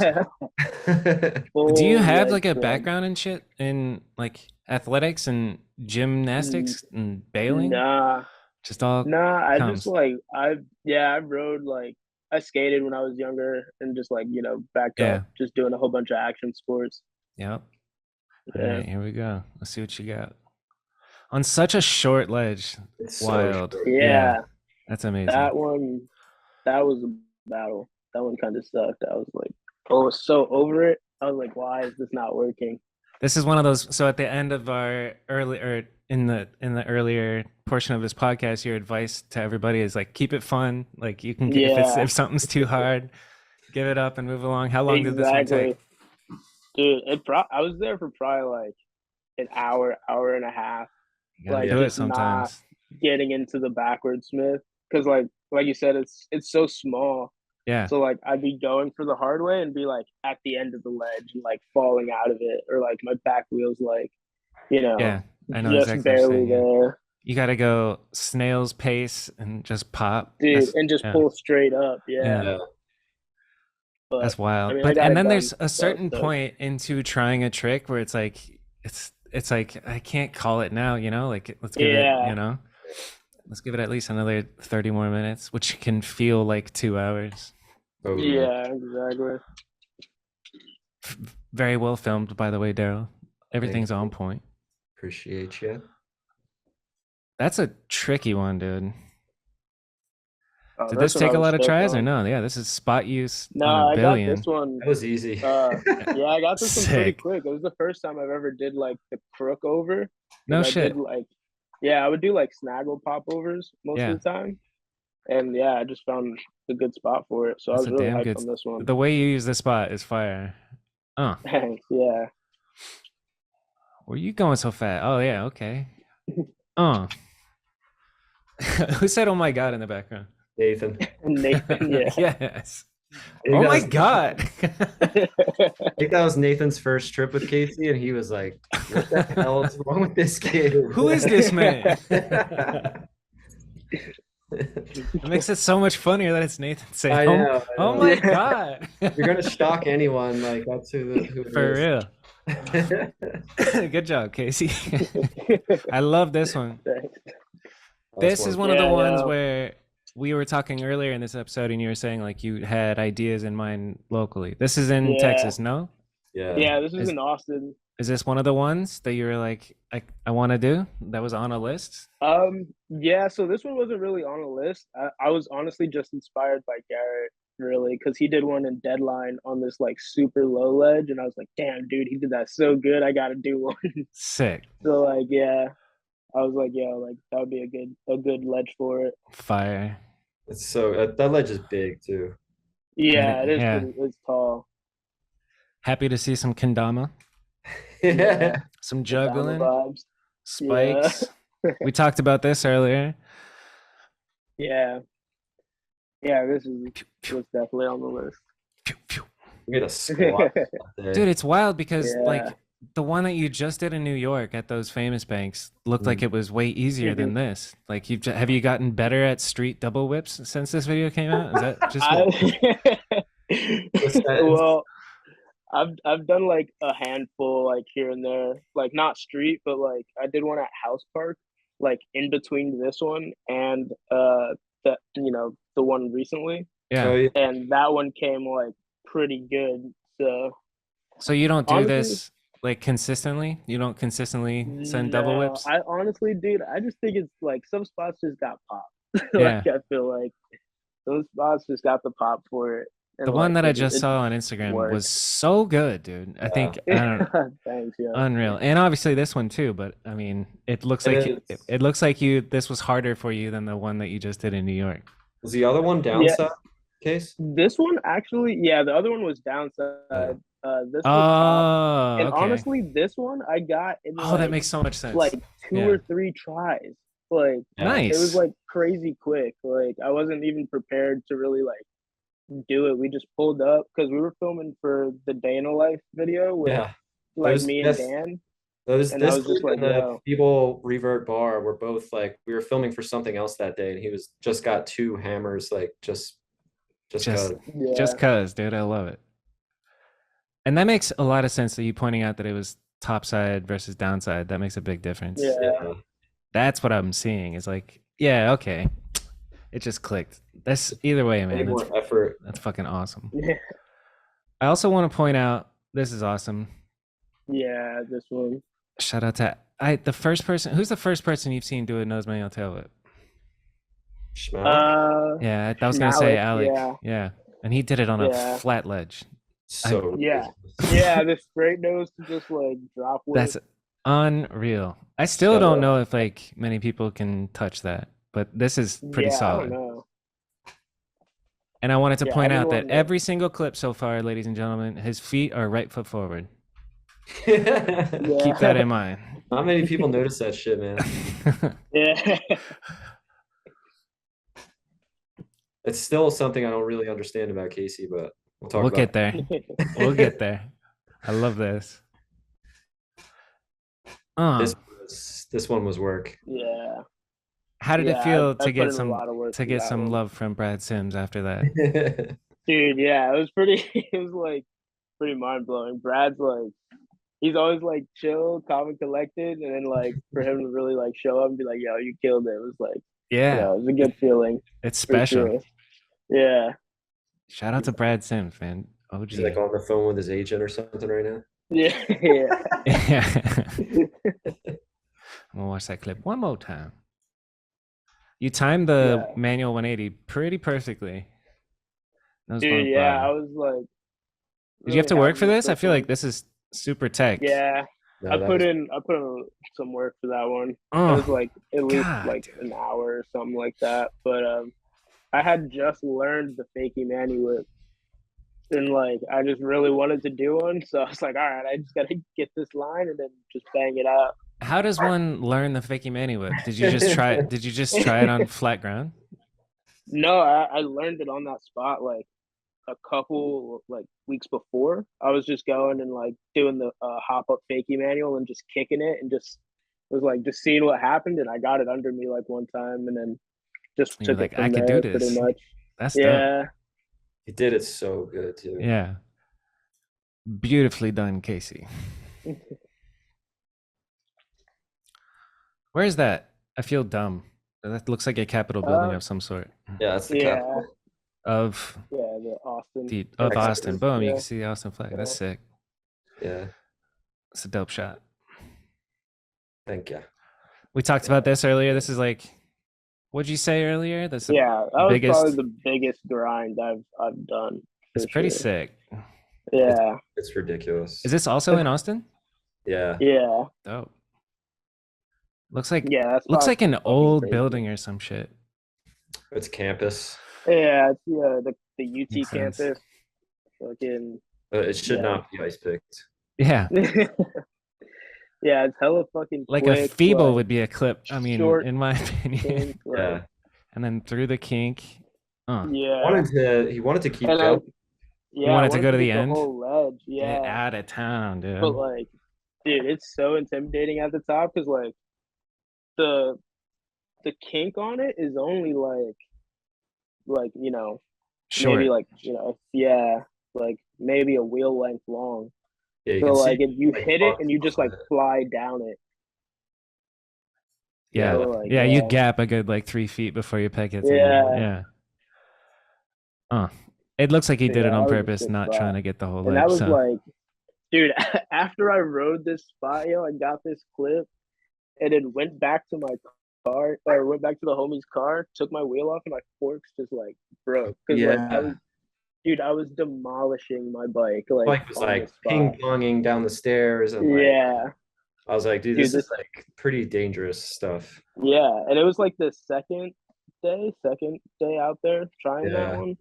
Do you have like a Full background in shit in like athletics and gymnastics and bailing? Nah. Just all I comes. just like I rode like I skated when I was younger and just like, backed Yeah. up just doing a whole bunch of action sports. Yep. All Yeah. right, here we go. Let's see what you got. On such a short ledge. It's so Wild. short. Yeah. That's amazing. That was a battle. That one kind of sucked. I was like, I was so over it. I was like, why is this not working? This is one of those. So at the end of our in the earlier portion of this podcast, your advice to everybody is like keep it fun. Like you can if something's too hard, give it up and move along. How long did this one take? Dude, I was there for probably like an hour and a half. You gotta Like do it just not sometimes. getting into the backward Smith because like you said, it's so small. Yeah. So like I'd be going for the hard way and be like at the end of the ledge and like falling out of it, or like my back wheel's like, Yeah. I know just exactly what you're barely saying. Yeah. there. You got to go snail's pace and just pop. Dude, and just Yeah. pull straight up. Yeah. Yeah. But That's I wild. mean, I But got and it then done. there's a So certain point into trying a trick where it's like it's like I can't call it now, like let's give it, yeah. let's give it at least another 30 more minutes, which can feel like 2 hours. Totally. Yeah, exactly. Very well filmed, by the way, Daryl. Everything's on point. Appreciate you. That's a tricky one, dude. Oh, Did this take a lot of tries or on. no? Yeah, this is spot use No, on a I billion. got this one. That was easy. Yeah, I got this one pretty Sick. quick. It was the first time I've ever did like the crook over. No I shit. Did, I would do like snaggle popovers most of the time. And yeah, I just found a good spot for it. So That's I was really hyped on this one. The way you use the spot is fire. Oh. Thanks. Yeah. Where you going so fast? Oh yeah, okay. Oh. Who said "Oh my God" in the background? Nathan. Nathan, yeah. Yes. Oh my God. I think that was Nathan's first trip with Casey, and he was like, "What the hell is wrong with this kid? Who is this man?" It makes it so much funnier that it's Nathan saying, I know. Oh my God. You're gonna shock anyone. Like that's who For real. Good job, Casey. I love this one. This is one of the ones where we were talking earlier in this episode, and you were saying like you had ideas in mind locally. This is in Texas, no? Yeah. Yeah, this is in Austin. Is this one of the ones that you were like, I want to do? That was on a list? Yeah, so this one wasn't really on a list. I was honestly just inspired by Garrett, really, because he did one in Deadline on this like super low ledge, and I was like, damn, dude, he did that so good. I gotta do one. Sick. So like, yeah, I was like, yeah, like that would be a good ledge for it. Fire. It's so that ledge is big too. Yeah, it's tall. Happy to see some kendama. Yeah. Some juggling. Vibes. Spikes. Yeah. We talked about this earlier. Yeah. Yeah, this was definitely on the list. We had a squat. Dude, it's wild because like the one that you just did in New York at those famous banks looked like it was way easier than this. Like have you gotten better at street double whips since this video came out? Is that just well, I've done like a handful like here and there, like not street, but like I did one at House Park, like in between this one and the one recently. Yeah. And that one came like pretty good. So you don't do this like consistently? You don't consistently send double whips? I honestly, dude, I just think it's like some spots just got popped. Like I feel like those spots just got the pop for it. The one that I just saw on Instagram was so good, dude. I think I don't know. Thanks, yeah. Unreal. And obviously this one too, but I mean, it looks like this was harder for you than the one that you just did in New York. Was the other one downside case? This one actually, the other one was downside. This was and honestly, this one I got in that makes so much sense. Like 2 or 3 tries. Like nice. It was like crazy quick. Like I wasn't even prepared to really like do it. We just pulled up because we were filming for the Day in a Life video with me and Dan. This just like the People Revert Bar were both like we were filming for something else that day, and he was just got 2 hammers like just cause, dude. I love it. And that makes a lot of sense that you pointing out that it was topside versus downside. That makes a big difference. Yeah. That's what I'm seeing. Is like, yeah, okay. It just clicked. That's either way, man. More effort. That's fucking awesome. Yeah. I also want to point out this is awesome. Yeah, this one. Shout out to the first person. Who's the first person you've seen do a nose manual tail whip? Yeah, I was gonna say Alec. Yeah, and he did it on a flat ledge. So the straight nose to just like drop whip. That's unreal. I still don't know if like many people can touch that, but this is pretty solid. I don't know. And I wanted to point out that every single clip so far, ladies and gentlemen, his feet are right foot forward. Keep that in mind. Not many people notice that shit, man. Yeah. It's still something I don't really understand about Casey, but we'll talk We'll about get there. We'll get there. I love this. This one was work. Yeah. How did it Yeah, feel I to put get in a lot of work to for get that some one. love from Brad Sims after that? Dude, yeah, it was pretty it was like pretty mind blowing. Brad's like he's always like chill, calm and collected, and then like for him to really like show up and be like, yo, you killed it. It was like, Yeah, it was a good feeling it's for special. sure. Yeah. Shout out to Brad Sims, man. OG. He's like on the phone with his agent or something right now. Yeah. Yeah. Yeah. I'm gonna watch that clip one more time. You timed the Yeah. manual 180 pretty perfectly. That was going Dude, yeah, by. I was like Did you have really to work happy for with this? I this feel like one. this is super tech. Yeah. No, that was I put in some work for that one. It was Oh, like at least God, like dude. an hour or something like that. But I had just learned the fakie manny whip and like I just really wanted to do one. So I was like, all right, I just gotta get this line and then just bang it out. How does one learn the fakie manny whip? Did you just try? Did you just try it on flat ground? No, I learned it on that spot like a couple like weeks before. I was just going and like doing the hop up fakie manual and just kicking it and just was like just seeing what happened and I got it under me like one time and then just And you're took it like, I from could do there pretty this. much. That's dope. Yeah. he did it so good too. Yeah, beautifully done, Casey. Where is that? I feel dumb. That looks like a Capitol building of some sort. Yeah, that's the Yeah. capital. Of The Austin. of Texas. Austin. Boom, you Yeah. can see the Austin flag. That's sick. Yeah, It's a dope shot. thank you. We talked about this earlier. This is like, what'd you say earlier? That's the Yeah, that was biggest. probably the biggest grind I've done. It's pretty sure. sick. Yeah. It's ridiculous. Is this also in Austin? Yeah. Yeah. Dope. Looks like That's looks like an old crazy. building or some shit. It's campus. Yeah, it's the UT Makes sense. campus. Fucking It should not be ice picked. Yeah. Yeah, it's hella fucking Like quick, a feeble like, would be a clip. I mean, short in my opinion. kink, like, Yeah. And then through the kink. yeah. He wanted to keep And going. You wanted to go to the get end? whole ledge, Get yeah. out of town, dude. But like, dude, it's so intimidating at the top because like the kink on it is only like Short. maybe like like maybe a wheel length long. Yeah, you So can like see if you like, hit it and you off just of like it. fly down it. Yeah. So, like, Yeah, you gap a good like 3 feet before your peg hits. Yeah. Yeah. It looks like he did it that on was a purpose, sick not spot. trying to get the whole And ledge. that was So like, dude, after I rode this spot, I got this clip and it went back to my car or went back to the homie's car, took my wheel off and my forks just like broke. Cause like I was demolishing my bike. Like, Bike was on like this spot. ping ponging down the stairs and like I was like, dude, this is like pretty dangerous stuff. Yeah, and it was like the second day out there trying that one.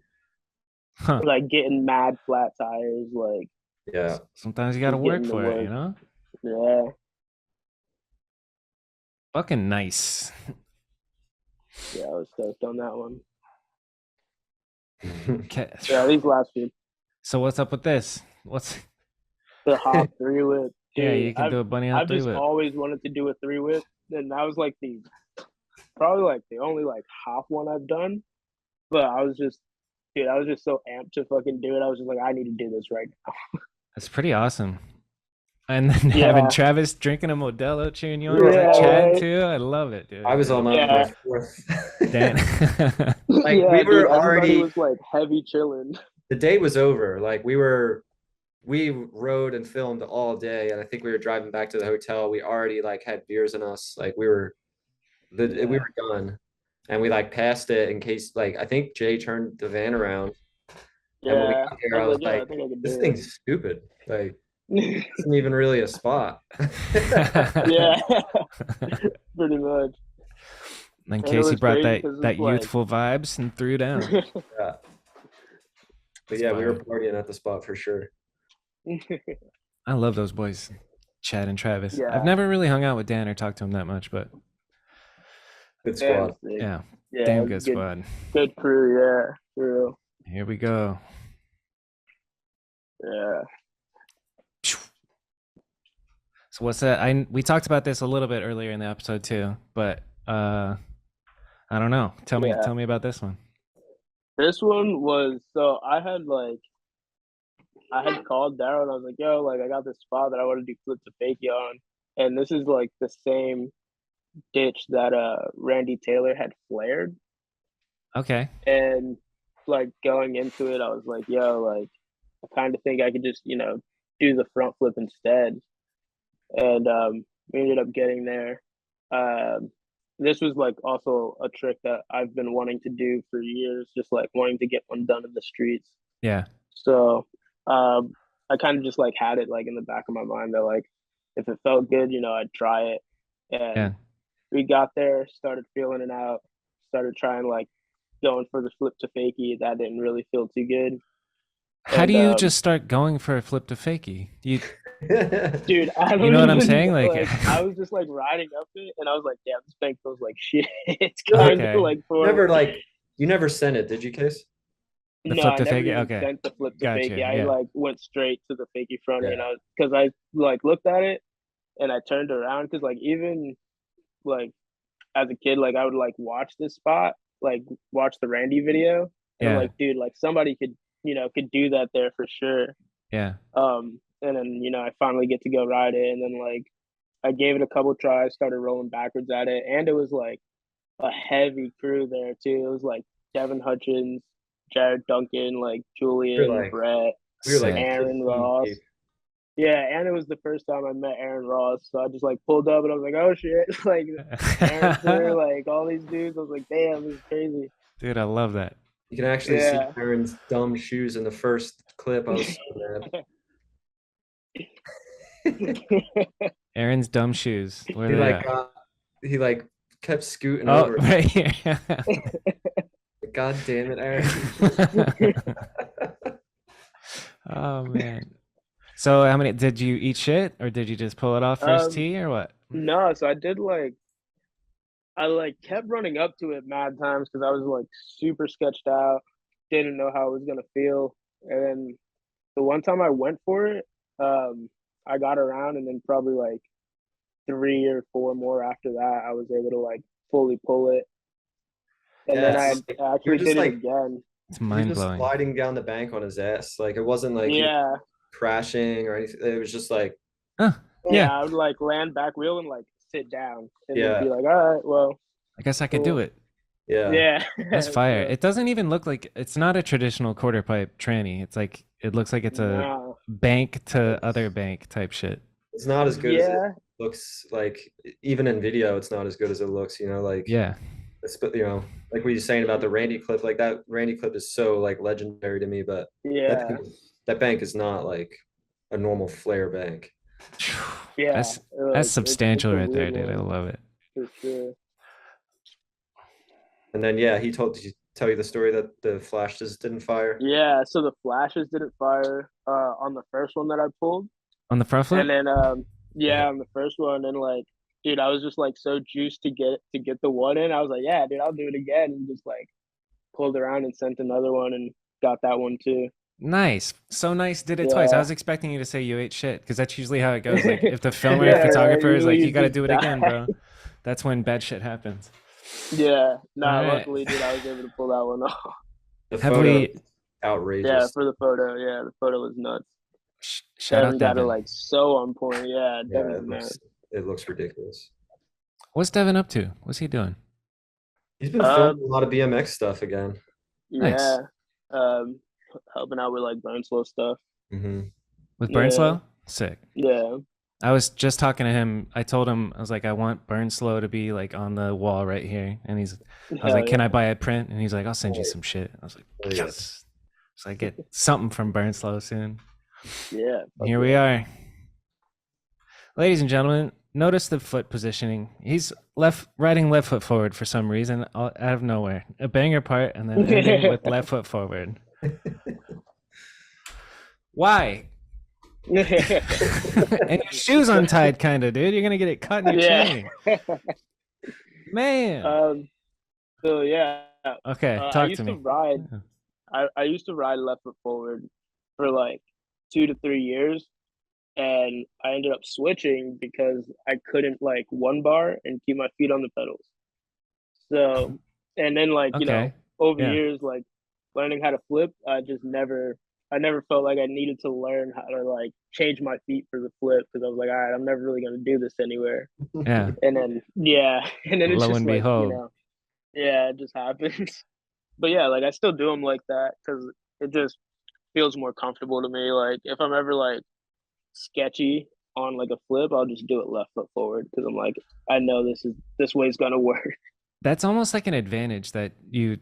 Huh. Like getting mad flat tires, like Yeah. Sometimes you gotta just work getting to for it, work. you know? Yeah, Fucking nice. yeah, I was stoked on that one. Okay. Yeah, these last few, So what's up with this? What's the hop 3-whip. Yeah, you can do a bunny hop I've just 3-whip. always wanted to do a 3-whip, and that was like probably like the only like hop one I've done. But I was just so amped to fucking do it. I was just like, I need to do this right now. That's pretty awesome. And then having Travis drinking a Modelo, cheering you on. Yeah, Is that Chad right. too? I love it, dude. I was on my fourth. Dan. Like Yeah, we were dude, everybody already was like heavy chilling. the day was over. Like we rode and filmed all day, and I think we were driving back to the hotel. We already like had beers in us. Like we were done, and we like passed it in case like I think Jay turned the van around. Yeah, and when we got here, I was I like, think I could this do thing's stupid. Like it isn't even really a spot. Yeah, pretty much. Then Casey brought that like... youthful vibes and threw down. Yeah. But yeah, we were partying at the spot for sure. I love those boys, Chad and Travis. Yeah. I've never really hung out with Dan or talked to him that much, but good squad. Yeah, Yeah, Damn good good, squad. good crew. Yeah, for real. Here we go. Yeah. So what's that? We talked about this a little bit earlier in the episode too, but I don't know. Tell Yeah. me about this one. This one was so I had called Daryl and I was like, yo, like I got this spot that I want to do flip to fakie on. And this is like the same ditch that Randy Taylor had flared. Okay. And like going into it, I was like, yo, like I kind of think I could just, do the front flip instead. And we ended up getting there. This was like also a trick that I've been wanting to do for years, just like wanting to get one done in the streets. Yeah. So I kind of just like had it like in the back of my mind that like if it felt good, I'd try it. And we got there, started feeling it out, started trying like going for the flip to fakie. That didn't really feel too good. How do you just start going for a flip to fakie? Dude, I don't you know what I'm even saying? know, Like, I was just like riding up it, and I was like, "Damn, this bank feels like shit." It's kind of like you never sent it, did you, Case? The no, flip I to never fakie? even Okay. sent the flip to Gotcha, fakie. I yeah. like went straight to the fakie front, because I like looked at it and I turned around because like even like as a kid, like I would like watch this spot, like watch the Randy video, and I'm like, dude, like somebody could do that there for sure. Yeah. And then I finally get to go ride it, and then like I gave it a couple tries, started rolling backwards at it, and it was like a heavy crew there too. It was like Devin Hutchins, Jared Duncan, like Julian, Brett, Aaron Ross. Yeah, and it was the first time I met Aaron Ross, so I just like pulled up and I was like, "Oh shit!" Like Aaron's there, like all these dudes. I was like, "Damn, this is crazy." Dude, I love that. You can actually see Aaron's dumb shoes in the first clip. I was so mad. Aaron's dumb shoes. Where he like kept scooting over. Oh, right here. God damn it, Aaron. Oh man. So how many did you eat shit or did you just pull it off first tee or what? No, so I did I kept running up to it mad times because I was like super sketched out, didn't know how it was gonna feel. And then the one time I went for it, I got around, and then probably like 3 or 4 more after that, I was able to like fully pull it. And then I actually did it again. It's mind blowing. Just sliding down the bank on his ass. Like it wasn't like crashing or anything. It was just like I would like land back wheel and like sit down and then be like, all right, well, I guess I could do it. Yeah. That's fire. It doesn't even look like it's not a traditional quarter pipe tranny. It's like it looks like it's a bank to other bank type shit. It's not as good as it looks. Like even in video, it's not as good as it looks. Like it's, like what you're saying about the Randy clip. Like that Randy clip is so like legendary to me, but that bank is not like a normal flare bank. Yeah, that's substantial right there, dude. I love it. For sure. And then he tell you the story that the flashes didn't fire. Yeah, so the flashes didn't fire on the first one that I pulled. On the front flip? And then on the first one, and like, dude, I was just like so juiced to get the one in. I was like, yeah, dude, I'll do it again, and just like pulled around and sent another one and got that one too. Nice. So nice. Did it twice. I was expecting you to say you ate shit because that's usually how it goes. Like if the filmer or photographer is like, you got to do it again, bro. That's when bad shit happens. Yeah. Luckily, dude, I was able to pull that one off. The photo outrageous. Yeah, for the photo. Yeah, the photo was nuts. Shout out Devin. Got it like so on point. Yeah, it looks ridiculous. What's Devin up to? What's he doing? He's been filming a lot of BMX stuff again. Yeah. Nice. Helping out with like Burnslow stuff. Mm-hmm. With Burnslow? Sick. Yeah. I was just talking to him. I told him, I was like, I want Burnslow to be like on the wall right here. And I was like, can I buy a print? And he's like, I'll send you some shit. I was like, yes. So I get something from Burnslow soon. Yeah. Here we are. Ladies and gentlemen, notice the foot positioning. He's riding left foot forward for some reason out of nowhere. A banger part and then ending with left foot forward. Why? And your shoes untied, kind of, dude. You're gonna get it cut in your chain, man. So yeah, Okay, I talk to used to me. ride. I used to ride left foot forward for like 2 to 3 years, and I ended up switching because I couldn't like one bar and keep my feet on the pedals. So, and then like, Okay. over Yeah. years, like learning how to flip, I never felt like I needed to learn how to like change my feet for the flip because I was like, all right, I'm never really gonna do this anywhere. Yeah. And then yeah, and then it's Lo just and like, behold. yeah, it just happens. But yeah, like I still do them like that because it just feels more comfortable to me. Like if I'm ever like sketchy on like a flip, I'll just do it left foot forward because I'm like, I know this way's gonna work. That's almost like an advantage that you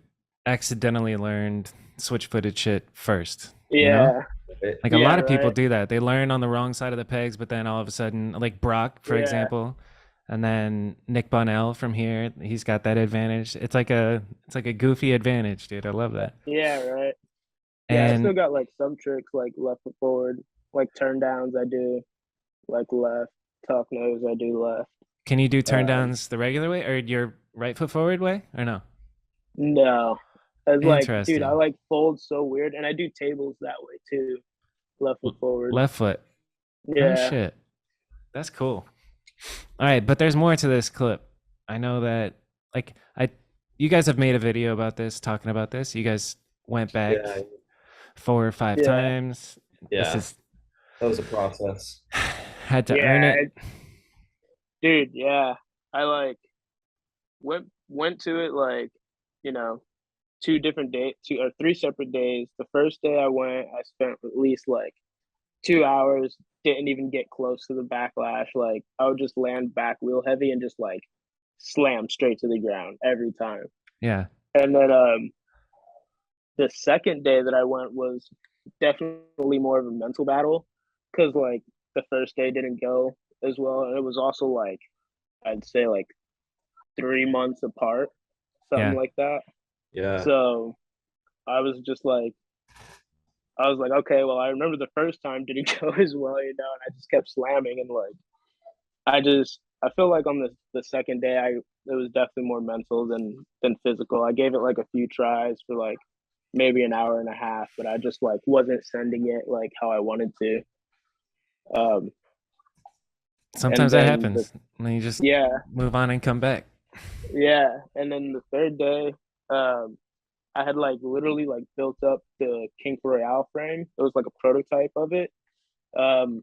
accidentally learned switch-footed shit first, you know? Yeah, Like a yeah, lot of people right. do that. They learn on the wrong side of the pegs, but then all of a sudden, like Brock, for Yeah, example, and then Nick Bunnell from here, he's got that advantage. It's like a goofy advantage, dude. I love that. yeah, right. Yeah, I And still got like some tricks like left foot forward, like turn downs I do like left, tuck nose I do left. can you do turn Um, downs the regular way or your right foot forward way or no? no, it's like, dude, I Interesting. like fold so weird, and I do tables that way too, left foot forward. Left foot. Oh Yeah, shit. That's cool. All right, but there's more to this clip. I know that like you guys have made a video about this, talking about this. You guys went back Yeah, 4 or 5 yeah, times. This yeah, is that was a process. had to earn yeah, it. dude, yeah. I like went to it like, you know, 2 different days, 2 or 3 separate days. The first day I went, I spent at least like 2 hours, didn't even get close to the backlash. Like I would just land back wheel heavy and just like slam straight to the ground every time. Yeah. And then the second day that I went was definitely more of a mental battle because like the first day didn't go as well. And it was also like I'd say like 3 months apart, something Yeah. like that. Yeah, So I was just like, I was like, okay, well, I remember the first time didn't go as well, and I just kept slamming and like, I feel like on the second day, it was definitely more mental than physical. I gave it like a few tries for like maybe an hour and a half, but I just like wasn't sending it like how I wanted to. Um, and Sometimes that then happens. And then you just yeah, move on and come back. yeah, and then the third day, um, I had like literally like built up the Kink Royale frame. It was like a prototype of it. Um,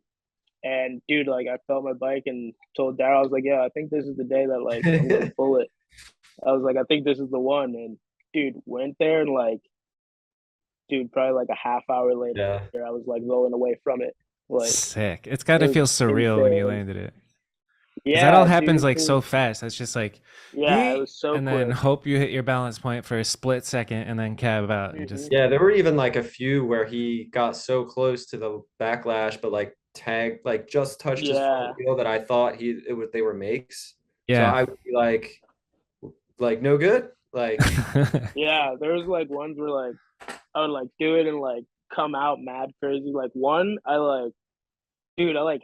and dude, like I felt my bike and told Daryl, I was like, yeah, I think this is the day that like I'm gonna pull it. I was like, I think this is the one. And dude, went there and like, dude, probably like a half hour later, yeah. I was like rolling away from it. Like Sick. It's got it to was feel surreal when you insane. landed it. Because that all Yeah, happens dude. like so fast. It's just like, Yeah, it yeet, was so and then quick. hope you hit your balance point for a split second and then cab out and Hmm. just, Yeah, there were even like a few where he got so close to the backlash, but like tagged, like just touched his front Yeah, wheel that I thought they were makes. So yeah. I would be like no good. Like yeah. There was like ones where like I would like do it and like come out mad crazy. Like one, I like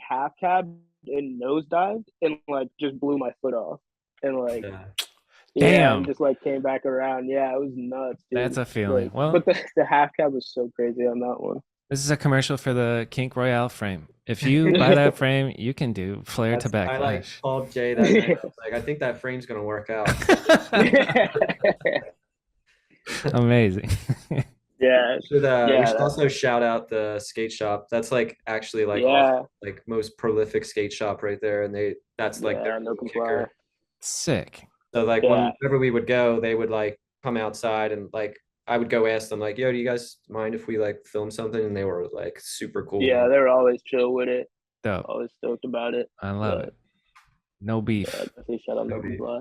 half cabbed and nosedived and like just blew my foot off. And like, yeah, yeah, and Damn. just like came back around. Yeah, it was nuts, That's dude. a feeling. Like, Well, but the half cab was so crazy on that one. this is a commercial for the Kink Royale frame. If you buy that frame, you can do flare to I like backlash. called Jay that night. I was like, I think that frame's gonna work out. Amazing. yeah, We yeah, should also shout out the skate shop. That's like actually like off yeah, like most prolific skate shop right there, and that's like their yeah. No main comply. kicker. Sick. So like Yeah, whenever we would go, they would like come outside and like I would go ask them like, "Yo, do you guys mind if we like film something?" And they were like super cool. yeah. They were always chill with it. Dope. Always stoked about it. I love But it. No yeah, beef. definitely shout out No Nobody. Comply.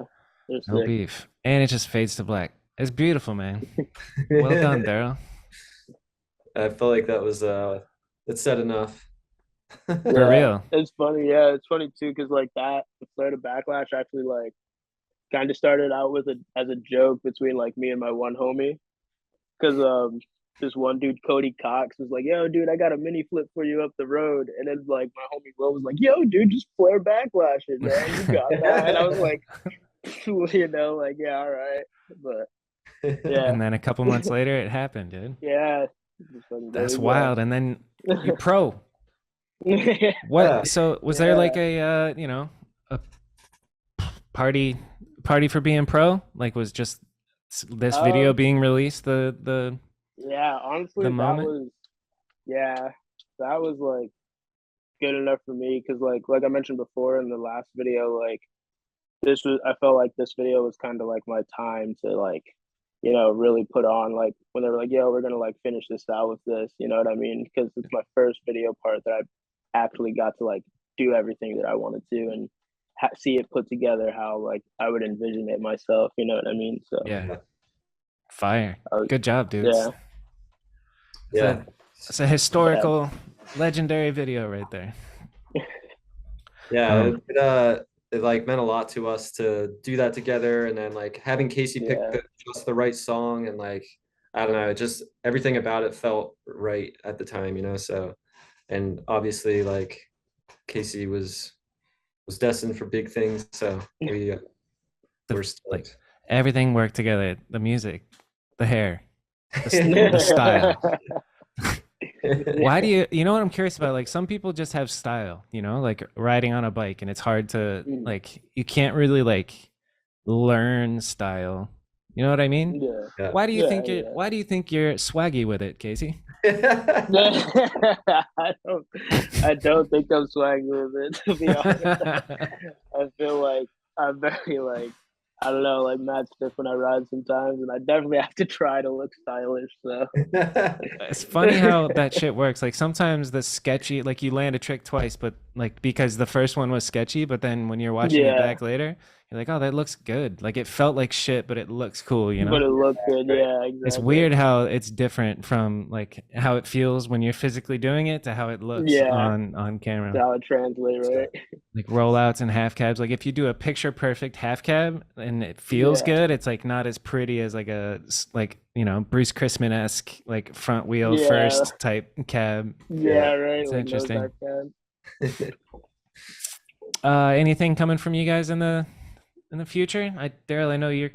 They're No sick. beef. And it just fades to black. It's beautiful, man. Well done, Daryl. I felt like that was it said enough. For Yeah, real. it's funny. Yeah, it's funny too because like that the Flare to Backlash actually like kind of started out with as a joke between like me and my one homie because this one dude Cody Cox was like, "Yo, dude, I got a mini flip for you up the road," and then like my homie Will was like, "Yo, dude, just Flare Backlash it, man. You got that." And I was like, you know, like yeah, all right, but yeah, And then a couple months later, it happened, dude. yeah. Just like, there That's we go. wild. And then you pro. Yeah. Yeah. What? So was there Yeah. like a a party for being pro? Like was just this video Um, being released the yeah, the honestly, moment? yeah, that was like good enough for me because like I mentioned before in the last video, like I felt like this video was kind of like my time to like, you know, really put on like when they were like, yo, we're gonna like finish this out with this, you know what I mean? Because it's my first video part that I actually got to like do everything that I wanted to and see it put together how like I would envision it myself, you know what I mean? So, Yeah. Fire. I was, Good job, dudes. yeah, It's Yeah. it's a historical, legendary video right there. Yeah. Um, It like meant a lot to us to do that together, and then like having Casey pick yeah, just the right song, and like I don't know, it just everything about it felt right at the time, you know. So, and obviously like Casey was destined for big things, so we're like stoked. everything worked together. The music, the hair, the style. Why do you know what I'm curious about? Like some people just have style, like riding on a bike, and it's hard to Mm, like you can't really like learn style. You know what I mean? yeah, Yeah. Why do you think you're swaggy with it, Casey? yeah. I don't think I'm swaggy with it, to be honest. I feel like I'm very like I don't know, like mad stiff when I ride sometimes, and I definitely have to try to look stylish. So It's funny how that shit works. Like sometimes the sketchy, like you land a trick twice, but like because the first one was sketchy, but then when you're watching it yeah, back later, you're like, oh, that looks good. Like it felt like shit, but it looks cool. but it looked good. Right. Yeah, It's exactly. weird how it's different from like how it feels when you're physically doing it to how it looks Yeah, on camera. how it translate, right? Like rollouts and half cabs. Like if you do a picture perfect half cab and it feels Yeah, good, it's like not as pretty as like like Bruce Chrisman esque like front wheel yeah, first type cab. Yeah. yeah, right. It's Like nose interesting. dive can. Anything coming from you guys in the future? Daryl, I know you're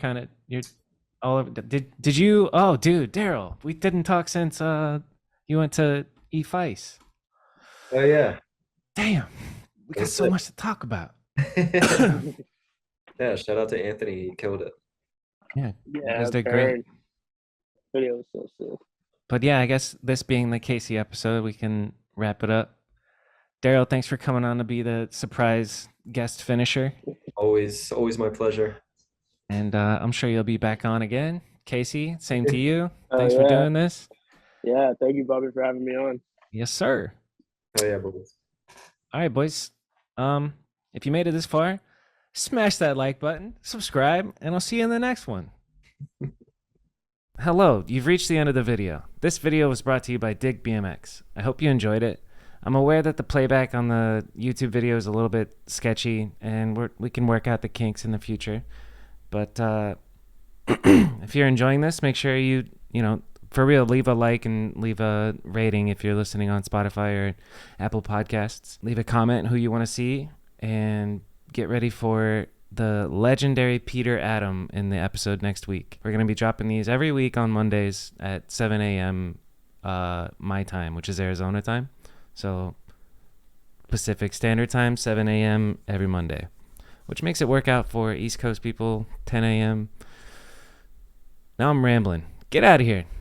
all over. Did you? Oh, dude, Daryl, we didn't talk since you went to E-Fice. Oh yeah. Damn, we got That's so it. much to talk about. Yeah, shout out to Anthony, he killed it. Yeah, you Yeah, guys did great. burn. Video was so sick. But yeah, I guess this being the Casey episode, we can wrap it up. Daryl, thanks for coming on to be the surprise guest finisher. Always my pleasure. And I'm sure you'll be back on again. Casey, same to you. Oh Thanks for yeah, doing this. yeah. Thank you, Bobby, for having me on. Yes, sir. Oh yeah, boys. All right, boys. If you made it this far, smash that like button, subscribe, and I'll see you in the next one. Hello, you've reached the end of the video. This video was brought to you by Dig BMX. I hope you enjoyed it. I'm aware that the playback on the YouTube video is a little bit sketchy, and we can work out the kinks in the future. But if you're enjoying this, make sure you for real, leave a like and leave a rating if you're listening on Spotify or Apple Podcasts. Leave a comment who you want to see, and get ready for the legendary Peter Adam in the episode next week. We're going to be dropping these every week on Mondays at 7 a.m. My time, which is Arizona time. So Pacific Standard Time, 7 a.m. every Monday, which makes it work out for East Coast people, 10 a.m. Now I'm rambling. Get out of here.